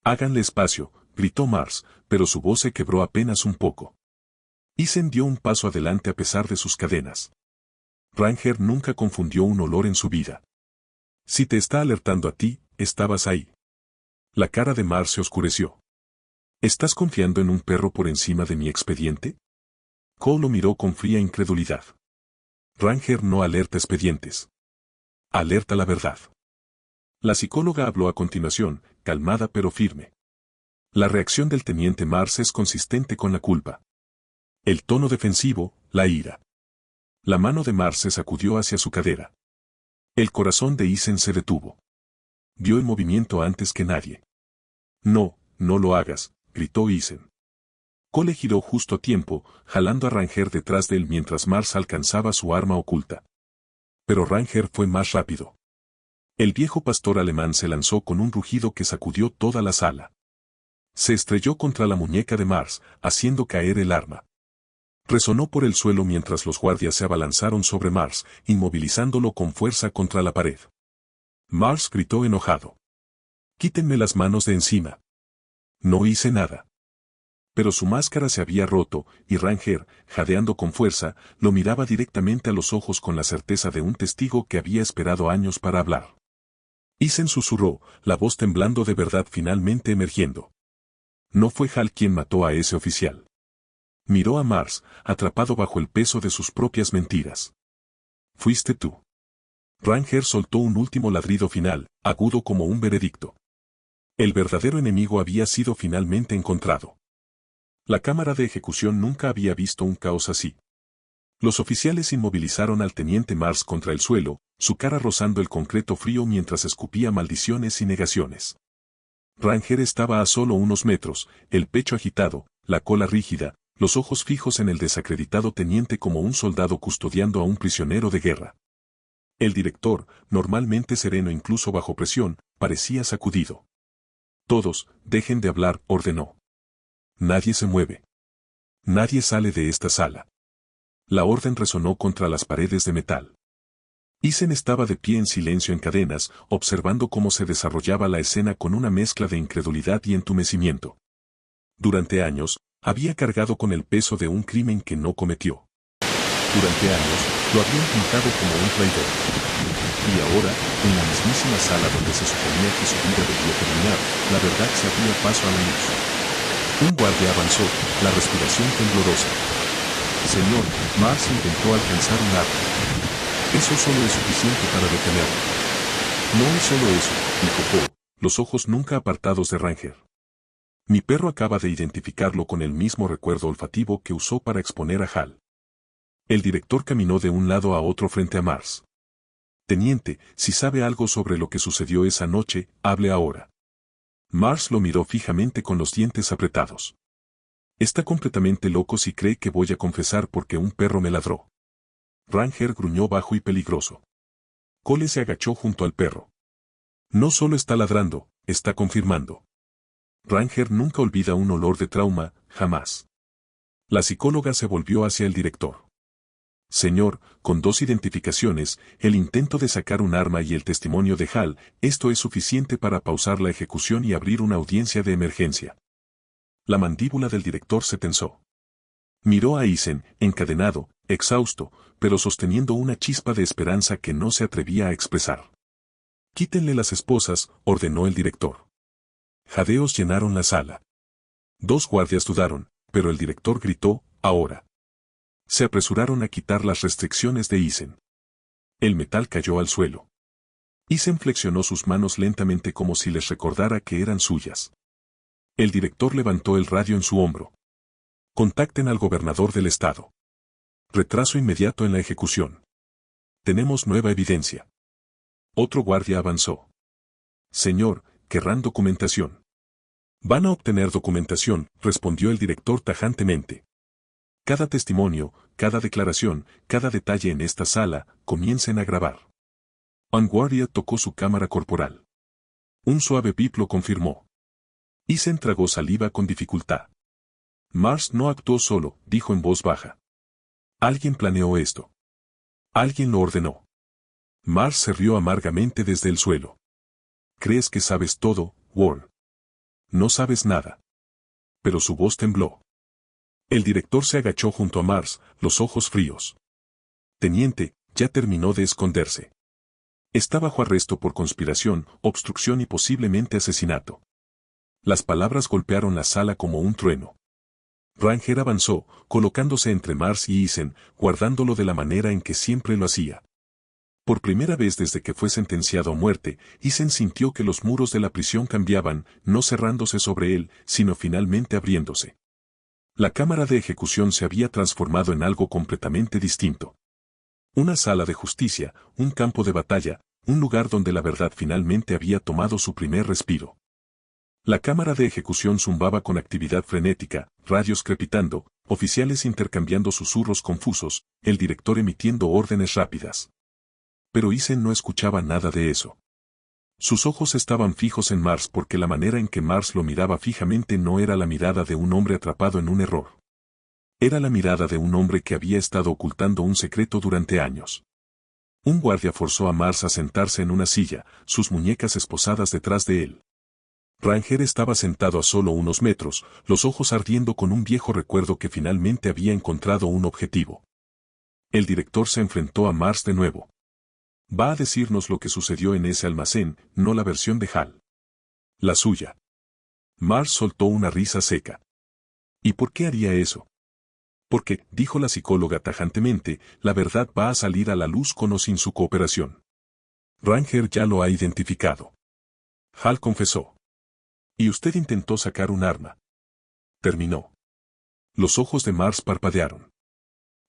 Háganle espacio, gritó Mars, pero su voz se quebró apenas un poco. Isen dio un paso adelante a pesar de sus cadenas. Ranger nunca confundió un olor en su vida. Si te está alertando a ti, estabas ahí. La cara de Mars se oscureció. ¿Estás confiando en un perro por encima de mi expediente? Cole lo miró con fría incredulidad. Ranger no alerta expedientes. Alerta la verdad. La psicóloga habló a continuación, calmada pero firme. La reacción del teniente Mars es consistente con la culpa. El tono defensivo, la ira. La mano de Mars se sacudió hacia su cadera. El corazón de Isen se detuvo. Vio el movimiento antes que nadie. No, no lo hagas, gritó Isen. Cole giró justo a tiempo, jalando a Ranger detrás de él mientras Mars alcanzaba su arma oculta. Pero Ranger fue más rápido. El viejo pastor alemán se lanzó con un rugido que sacudió toda la sala. Se estrelló contra la muñeca de Mars, haciendo caer el arma. Resonó por el suelo mientras los guardias se abalanzaron sobre Mars, inmovilizándolo con fuerza contra la pared. Mars gritó enojado. «Quítenme las manos de encima». No hice nada. Pero su máscara se había roto, y Ranger, jadeando con fuerza, lo miraba directamente a los ojos con la certeza de un testigo que había esperado años para hablar. Eisen susurró, la voz temblando de verdad finalmente emergiendo. No fue Hal quien mató a ese oficial. Miró a Mars, atrapado bajo el peso de sus propias mentiras. Fuiste tú. Ranger soltó un último ladrido final, agudo como un veredicto. El verdadero enemigo había sido finalmente encontrado. La cámara de ejecución nunca había visto un caos así. Los oficiales inmovilizaron al teniente Mars contra el suelo, su cara rozando el concreto frío mientras escupía maldiciones y negaciones. Ranger estaba a solo unos metros, el pecho agitado, la cola rígida, los ojos fijos en el desacreditado teniente como un soldado custodiando a un prisionero de guerra. El director, normalmente sereno incluso bajo presión, parecía sacudido. Todos, dejen de hablar, ordenó. Nadie se mueve. Nadie sale de esta sala. La orden resonó contra las paredes de metal. Eisen estaba de pie en silencio en cadenas, observando cómo se desarrollaba la escena con una mezcla de incredulidad y entumecimiento. Durante años, había cargado con el peso de un crimen que no cometió. Durante años, lo habían pintado como un traidor. Y ahora, en la mismísima sala donde se suponía que su vida debía terminar, la verdad se abría paso a la luz. Un guardia avanzó, la respiración temblorosa. Señor, Mars intentó alcanzar un arma. Eso solo es suficiente para detenerlo. No es solo eso, dijo Poe, los ojos nunca apartados de Ranger. Mi perro acaba de identificarlo con el mismo recuerdo olfativo que usó para exponer a Hal. El director caminó de un lado a otro frente a Mars. Teniente, si sabe algo sobre lo que sucedió esa noche, hable ahora. Mars lo miró fijamente con los dientes apretados. Está completamente loco si cree que voy a confesar porque un perro me ladró. Ranger gruñó bajo y peligroso. Cole se agachó junto al perro. No solo está ladrando, está confirmando. Ranger nunca olvida un olor de trauma, jamás. La psicóloga se volvió hacia el director. Señor, con 2 identificaciones, el intento de sacar un arma y el testimonio de Hal, esto es suficiente para pausar la ejecución y abrir una audiencia de emergencia. La mandíbula del director se tensó. Miró a Eisen, encadenado, exhausto, pero sosteniendo una chispa de esperanza que no se atrevía a expresar. Quítenle las esposas, ordenó el director. Jadeos llenaron la sala. 2 guardias dudaron, pero el director gritó, ahora. Se apresuraron a quitar las restricciones de Eisen. El metal cayó al suelo. Eisen flexionó sus manos lentamente como si les recordara que eran suyas. El director levantó el radio en su hombro. Contacten al gobernador del estado. Retraso inmediato en la ejecución. Tenemos nueva evidencia. Otro guardia avanzó. Señor, querrán documentación. Van a obtener documentación, respondió el director tajantemente. Cada testimonio, cada declaración, cada detalle en esta sala, comiencen a grabar. Un guardia tocó su cámara corporal. Un suave bip lo confirmó. Eisen tragó saliva con dificultad. Mars no actuó solo, dijo en voz baja. Alguien planeó esto. Alguien lo ordenó. Mars se rió amargamente desde el suelo. ¿Crees que sabes todo, Ward? No sabes nada. Pero su voz tembló. El director se agachó junto a Mars, los ojos fríos. Teniente, ya terminó de esconderse. Está bajo arresto por conspiración, obstrucción y posiblemente asesinato. Las palabras golpearon la sala como un trueno. Ranger avanzó, colocándose entre Mars y Eisen, guardándolo de la manera en que siempre lo hacía. Por primera vez desde que fue sentenciado a muerte, Eisen sintió que los muros de la prisión cambiaban, no cerrándose sobre él, sino finalmente abriéndose. La cámara de ejecución se había transformado en algo completamente distinto. Una sala de justicia, un campo de batalla, un lugar donde la verdad finalmente había tomado su primer respiro. La cámara de ejecución zumbaba con actividad frenética, radios crepitando, oficiales intercambiando susurros confusos, el director emitiendo órdenes rápidas. Pero Eisen no escuchaba nada de eso. Sus ojos estaban fijos en Mars porque la manera en que Mars lo miraba fijamente no era la mirada de un hombre atrapado en un error. Era la mirada de un hombre que había estado ocultando un secreto durante años. Un guardia forzó a Mars a sentarse en una silla, sus muñecas esposadas detrás de él. Ranger estaba sentado a solo unos metros, los ojos ardiendo con un viejo recuerdo que finalmente había encontrado un objetivo. El director se enfrentó a Mars de nuevo. Va a decirnos lo que sucedió en ese almacén, no la versión de Hal. La suya. Mars soltó una risa seca. ¿Y por qué haría eso? Porque, dijo la psicóloga tajantemente, la verdad va a salir a la luz con o sin su cooperación. Ranger ya lo ha identificado. Hal confesó. Y usted intentó sacar un arma. Terminó. Los ojos de Mars parpadearon.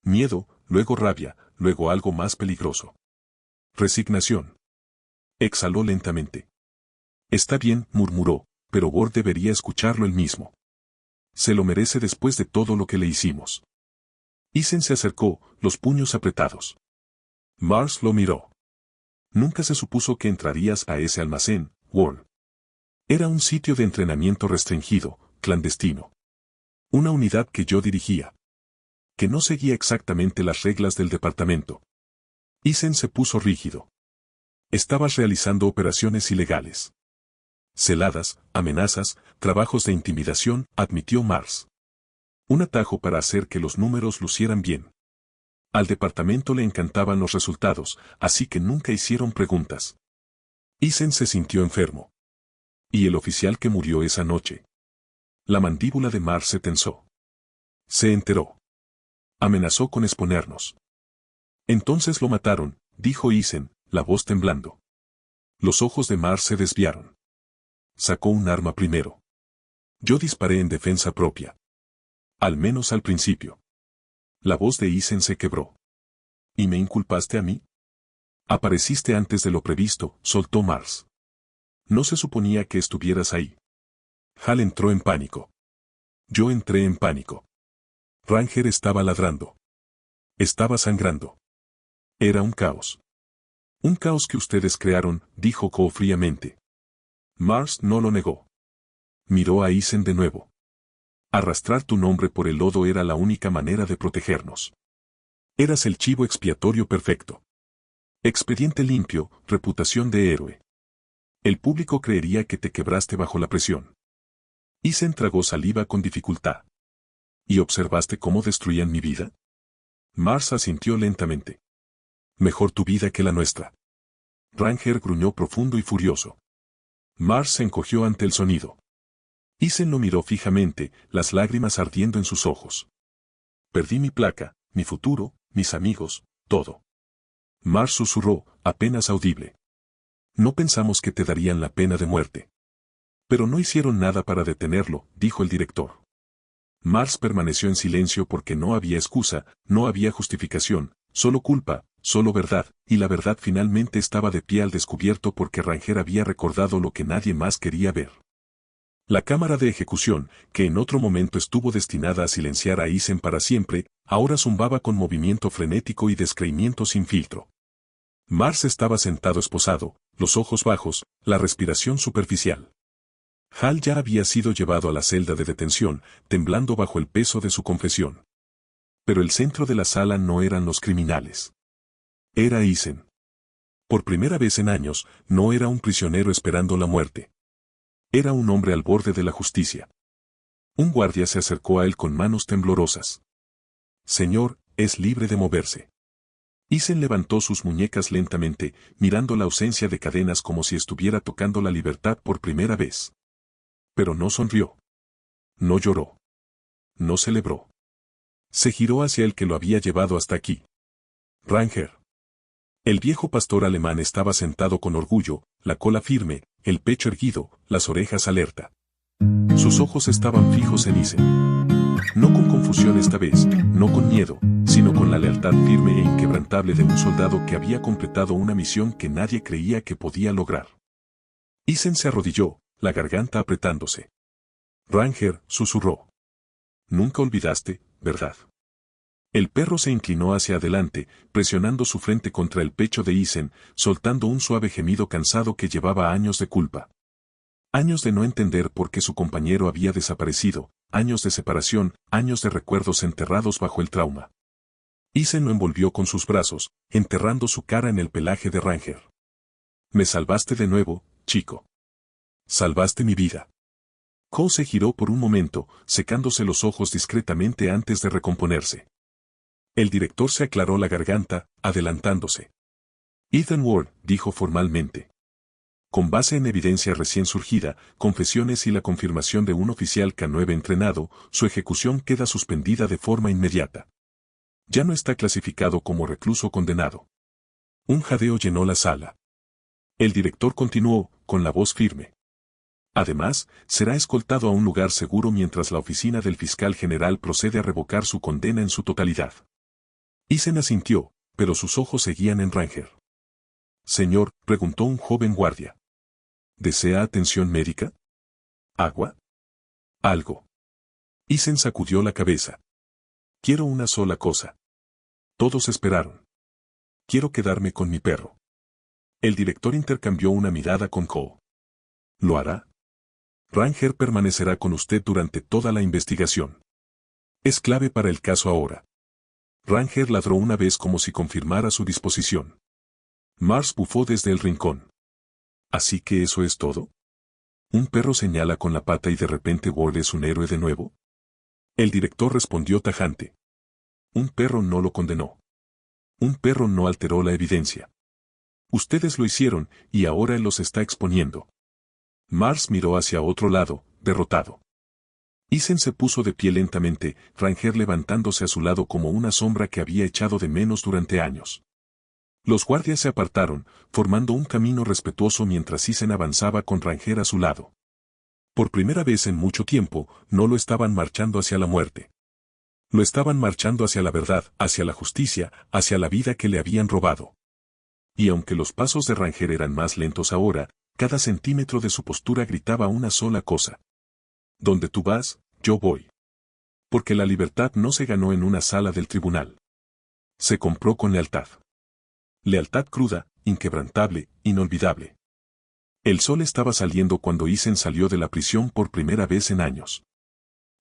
Miedo, luego rabia, luego algo más peligroso. Resignación. Exhaló lentamente. Está bien, murmuró, pero Ward debería escucharlo él mismo. Se lo merece después de todo lo que le hicimos. Eisen se acercó, los puños apretados. Mars lo miró. Nunca se supuso que entrarías a ese almacén, Ward. Era un sitio de entrenamiento restringido, clandestino. Una unidad que yo dirigía. Que no seguía exactamente las reglas del departamento. Eisen se puso rígido. Estabas realizando operaciones ilegales. Celadas, amenazas, trabajos de intimidación, admitió Mars. Un atajo para hacer que los números lucieran bien. Al departamento le encantaban los resultados, así que nunca hicieron preguntas. Eisen se sintió enfermo. ¿Y el oficial que murió esa noche? La mandíbula de Mars se tensó. Se enteró. Amenazó con exponernos. Entonces lo mataron, dijo Eisen, la voz temblando. Los ojos de Mars se desviaron. Sacó un arma primero. Yo disparé en defensa propia. Al menos al principio. La voz de Eisen se quebró. ¿Y me inculpaste a mí? Apareciste antes de lo previsto, soltó Mars. No se suponía que estuvieras ahí. Hal entró en pánico. Yo entré en pánico. Ranger estaba ladrando. Estaba sangrando. Era un caos. Un caos que ustedes crearon, dijo Ko fríamente. Mars no lo negó. Miró a Eisen de nuevo. Arrastrar tu nombre por el lodo era la única manera de protegernos. Eras el chivo expiatorio perfecto. Expediente limpio, reputación de héroe. El público creería que te quebraste bajo la presión. Eisen tragó saliva con dificultad. ¿Y observaste cómo destruían mi vida? Mars asintió lentamente. Mejor tu vida que la nuestra. Ranger gruñó profundo y furioso. Mars se encogió ante el sonido. Eisen lo miró fijamente, las lágrimas ardiendo en sus ojos. Perdí mi placa, mi futuro, mis amigos, todo. Mars susurró, apenas audible. No pensamos que te darían la pena de muerte. Pero no hicieron nada para detenerlo, dijo el director. Mars permaneció en silencio porque no había excusa, no había justificación, solo culpa, solo verdad, y la verdad finalmente estaba de pie al descubierto porque Ranger había recordado lo que nadie más quería ver. La cámara de ejecución, que en otro momento estuvo destinada a silenciar a Eisen para siempre, ahora zumbaba con movimiento frenético y descreimiento sin filtro. Mars estaba sentado esposado, los ojos bajos, la respiración superficial. Hal ya había sido llevado a la celda de detención, temblando bajo el peso de su confesión. Pero el centro de la sala no eran los criminales. Era Eisen. Por primera vez en años, no era un prisionero esperando la muerte. Era un hombre al borde de la justicia. Un guardia se acercó a él con manos temblorosas. Señor, es libre de moverse. Eisen levantó sus muñecas lentamente, mirando la ausencia de cadenas como si estuviera tocando la libertad por primera vez. Pero no sonrió. No lloró. No celebró. Se giró hacia el que lo había llevado hasta aquí. Ranger. El viejo pastor alemán estaba sentado con orgullo, la cola firme, el pecho erguido, las orejas alerta. Sus ojos estaban fijos en Eisen. No con confusión esta vez, no con miedo, sino con la lealtad firme e inquebrantable de un soldado que había completado una misión que nadie creía que podía lograr. Eisen se arrodilló, la garganta apretándose. Ranger, susurró. Nunca olvidaste, ¿verdad? El perro se inclinó hacia adelante, presionando su frente contra el pecho de Isen, soltando un suave gemido cansado que llevaba años de culpa. Años de no entender por qué su compañero había desaparecido, años de separación, años de recuerdos enterrados bajo el trauma. Isen lo envolvió con sus brazos, enterrando su cara en el pelaje de Ranger. Me salvaste de nuevo, chico. Salvaste mi vida. Cole se giró por un momento, secándose los ojos discretamente antes de recomponerse. El director se aclaró la garganta, adelantándose. Ethan Ward, dijo formalmente. Con base en evidencia recién surgida, confesiones y la confirmación de un oficial K9 entrenado, su ejecución queda suspendida de forma inmediata. Ya no está clasificado como recluso condenado. Un jadeo llenó la sala. El director continuó, con la voz firme. Además, será escoltado a un lugar seguro mientras la oficina del fiscal general procede a revocar su condena en su totalidad. Isen asintió, pero sus ojos seguían en Ranger. Señor, preguntó un joven guardia. ¿Desea atención médica? ¿Agua? Algo. Isen sacudió la cabeza. Quiero una sola cosa. Todos esperaron. Quiero quedarme con mi perro. El director intercambió una mirada con Cole. ¿Lo hará? Ranger permanecerá con usted durante toda la investigación. Es clave para el caso ahora. Ranger ladró una vez como si confirmara su disposición. Mars bufó desde el rincón. ¿Así que eso es todo? ¿Un perro señala con la pata y de repente Ward es un héroe de nuevo? El director respondió tajante. Un perro no lo condenó. Un perro no alteró la evidencia. Ustedes lo hicieron, y ahora él los está exponiendo. Mars miró hacia otro lado, derrotado. Isen se puso de pie lentamente, Ranger levantándose a su lado como una sombra que había echado de menos durante años. Los guardias se apartaron, formando un camino respetuoso mientras Isen avanzaba con Ranger a su lado. Por primera vez en mucho tiempo, no lo estaban marchando hacia la muerte. Lo estaban marchando hacia la verdad, hacia la justicia, hacia la vida que le habían robado. Y aunque los pasos de Ranger eran más lentos ahora, cada centímetro de su postura gritaba una sola cosa. Donde tú vas, yo voy. Porque la libertad no se ganó en una sala del tribunal. Se compró con lealtad. Lealtad cruda, inquebrantable, inolvidable. El sol estaba saliendo cuando Isen salió de la prisión por primera vez en años.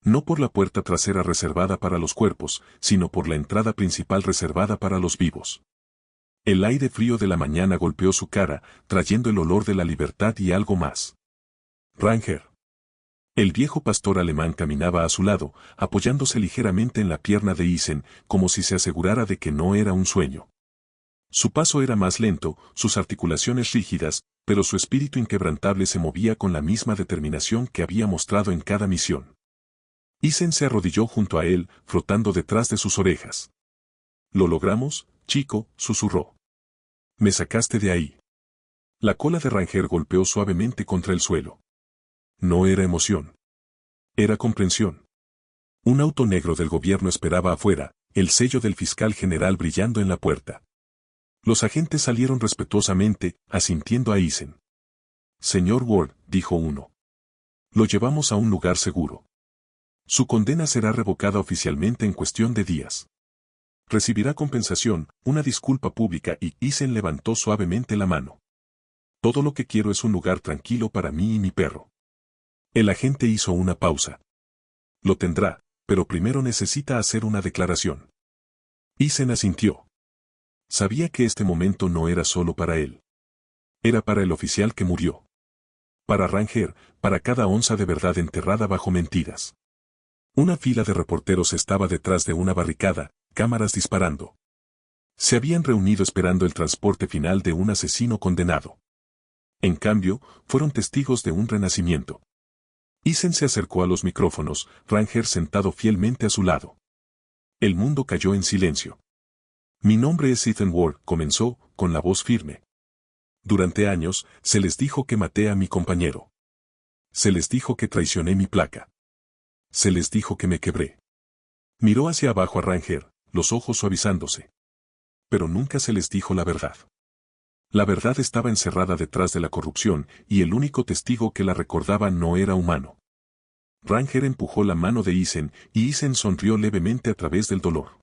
No por la puerta trasera reservada para los cuerpos, sino por la entrada principal reservada para los vivos. El aire frío de la mañana golpeó su cara, trayendo el olor de la libertad y algo más. Ranger. El viejo pastor alemán caminaba a su lado, apoyándose ligeramente en la pierna de Isen, como si se asegurara de que no era un sueño. Su paso era más lento, sus articulaciones rígidas, pero su espíritu inquebrantable se movía con la misma determinación que había mostrado en cada misión. Isen se arrodilló junto a él, frotando detrás de sus orejas. «Lo logramos, chico», susurró. «Me sacaste de ahí». La cola de Ranger golpeó suavemente contra el suelo. No era emoción. Era comprensión. Un auto negro del gobierno esperaba afuera, el sello del fiscal general brillando en la puerta. Los agentes salieron respetuosamente, asintiendo a Isen. «Señor Ward», dijo uno. «Lo llevamos a un lugar seguro. Su condena será revocada oficialmente en cuestión de días. Recibirá compensación, una disculpa pública» y Isen levantó suavemente la mano. «Todo lo que quiero es un lugar tranquilo para mí y mi perro». El agente hizo una pausa. «Lo tendrá, pero primero necesita hacer una declaración». Isen asintió. Sabía que este momento no era solo para él. Era para el oficial que murió. Para Ranger, para cada onza de verdad enterrada bajo mentiras. Una fila de reporteros estaba detrás de una barricada, cámaras disparando. Se habían reunido esperando el transporte final de un asesino condenado. En cambio, fueron testigos de un renacimiento. Isen se acercó a los micrófonos, Ranger sentado fielmente a su lado. El mundo cayó en silencio. «Mi nombre es Ethan Ward», comenzó, con la voz firme. «Durante años, se les dijo que maté a mi compañero. Se les dijo que traicioné mi placa. Se les dijo que me quebré». Miró hacia abajo a Ranger, los ojos suavizándose. Pero nunca se les dijo la verdad. La verdad estaba encerrada detrás de la corrupción, y el único testigo que la recordaba no era humano. Ranger empujó la mano de Isen, y Isen sonrió levemente a través del dolor.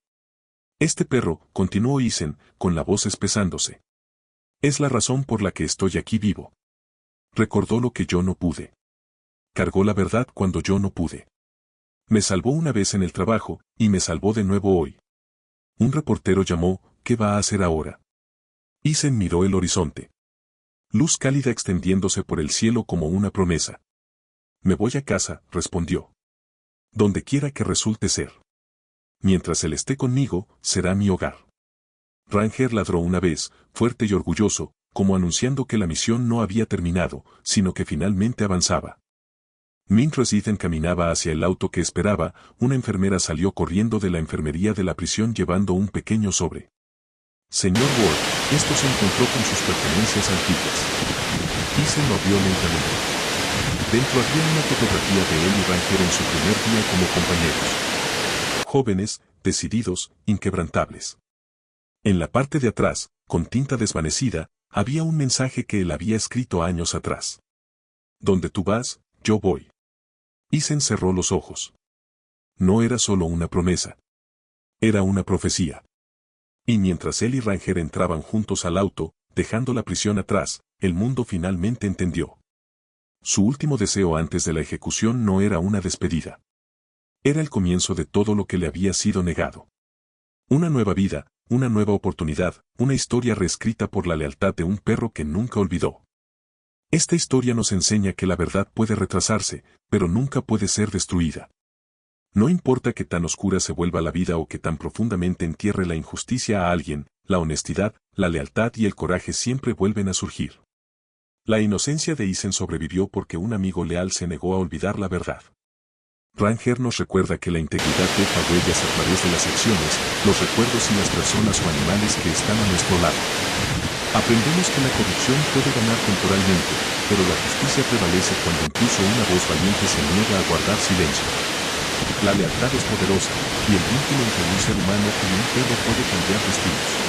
Este perro, continuó Isen, con la voz espesándose. Es la razón por la que estoy aquí vivo. Recordó lo que yo no pude. Cargó la verdad cuando yo no pude. Me salvó una vez en el trabajo, y me salvó de nuevo hoy. Un reportero llamó, ¿qué va a hacer ahora? Isen miró el horizonte. Luz cálida extendiéndose por el cielo como una promesa. Me voy a casa, respondió. Donde quiera que resulte ser. Mientras él esté conmigo, será mi hogar. Ranger ladró una vez, fuerte y orgulloso, como anunciando que la misión no había terminado, sino que finalmente avanzaba. Mientras Ethan caminaba hacia el auto que esperaba, una enfermera salió corriendo de la enfermería de la prisión llevando un pequeño sobre. Señor Ward, esto se encontró con sus pertenencias antiguas. Ethan lo abrió lentamente. Dentro había una fotografía de él y Ranger en su primer día como compañeros. Jóvenes, decididos, inquebrantables. En la parte de atrás, con tinta desvanecida, había un mensaje que él había escrito años atrás. Donde tú vas, yo voy. Isen cerró los ojos. No era solo una promesa. Era una profecía. Y mientras él y Ranger entraban juntos al auto, dejando la prisión atrás, el mundo finalmente entendió. Su último deseo antes de la ejecución no era una despedida. Era el comienzo de todo lo que le había sido negado. Una nueva vida, una nueva oportunidad, una historia reescrita por la lealtad de un perro que nunca olvidó. Esta historia nos enseña que la verdad puede retrasarse, pero nunca puede ser destruida. No importa que tan oscura se vuelva la vida o que tan profundamente entierre la injusticia a alguien, la honestidad, la lealtad y el coraje siempre vuelven a surgir. La inocencia de Isen sobrevivió porque un amigo leal se negó a olvidar la verdad. Ranger nos recuerda que la integridad deja huellas a través de las acciones, los recuerdos y las personas o animales que están a nuestro lado. Aprendemos que la corrupción puede ganar temporalmente, pero la justicia prevalece cuando incluso una voz valiente se niega a guardar silencio. La lealtad es poderosa, y el vínculo entre un ser humano y un perro puede cambiar destinos.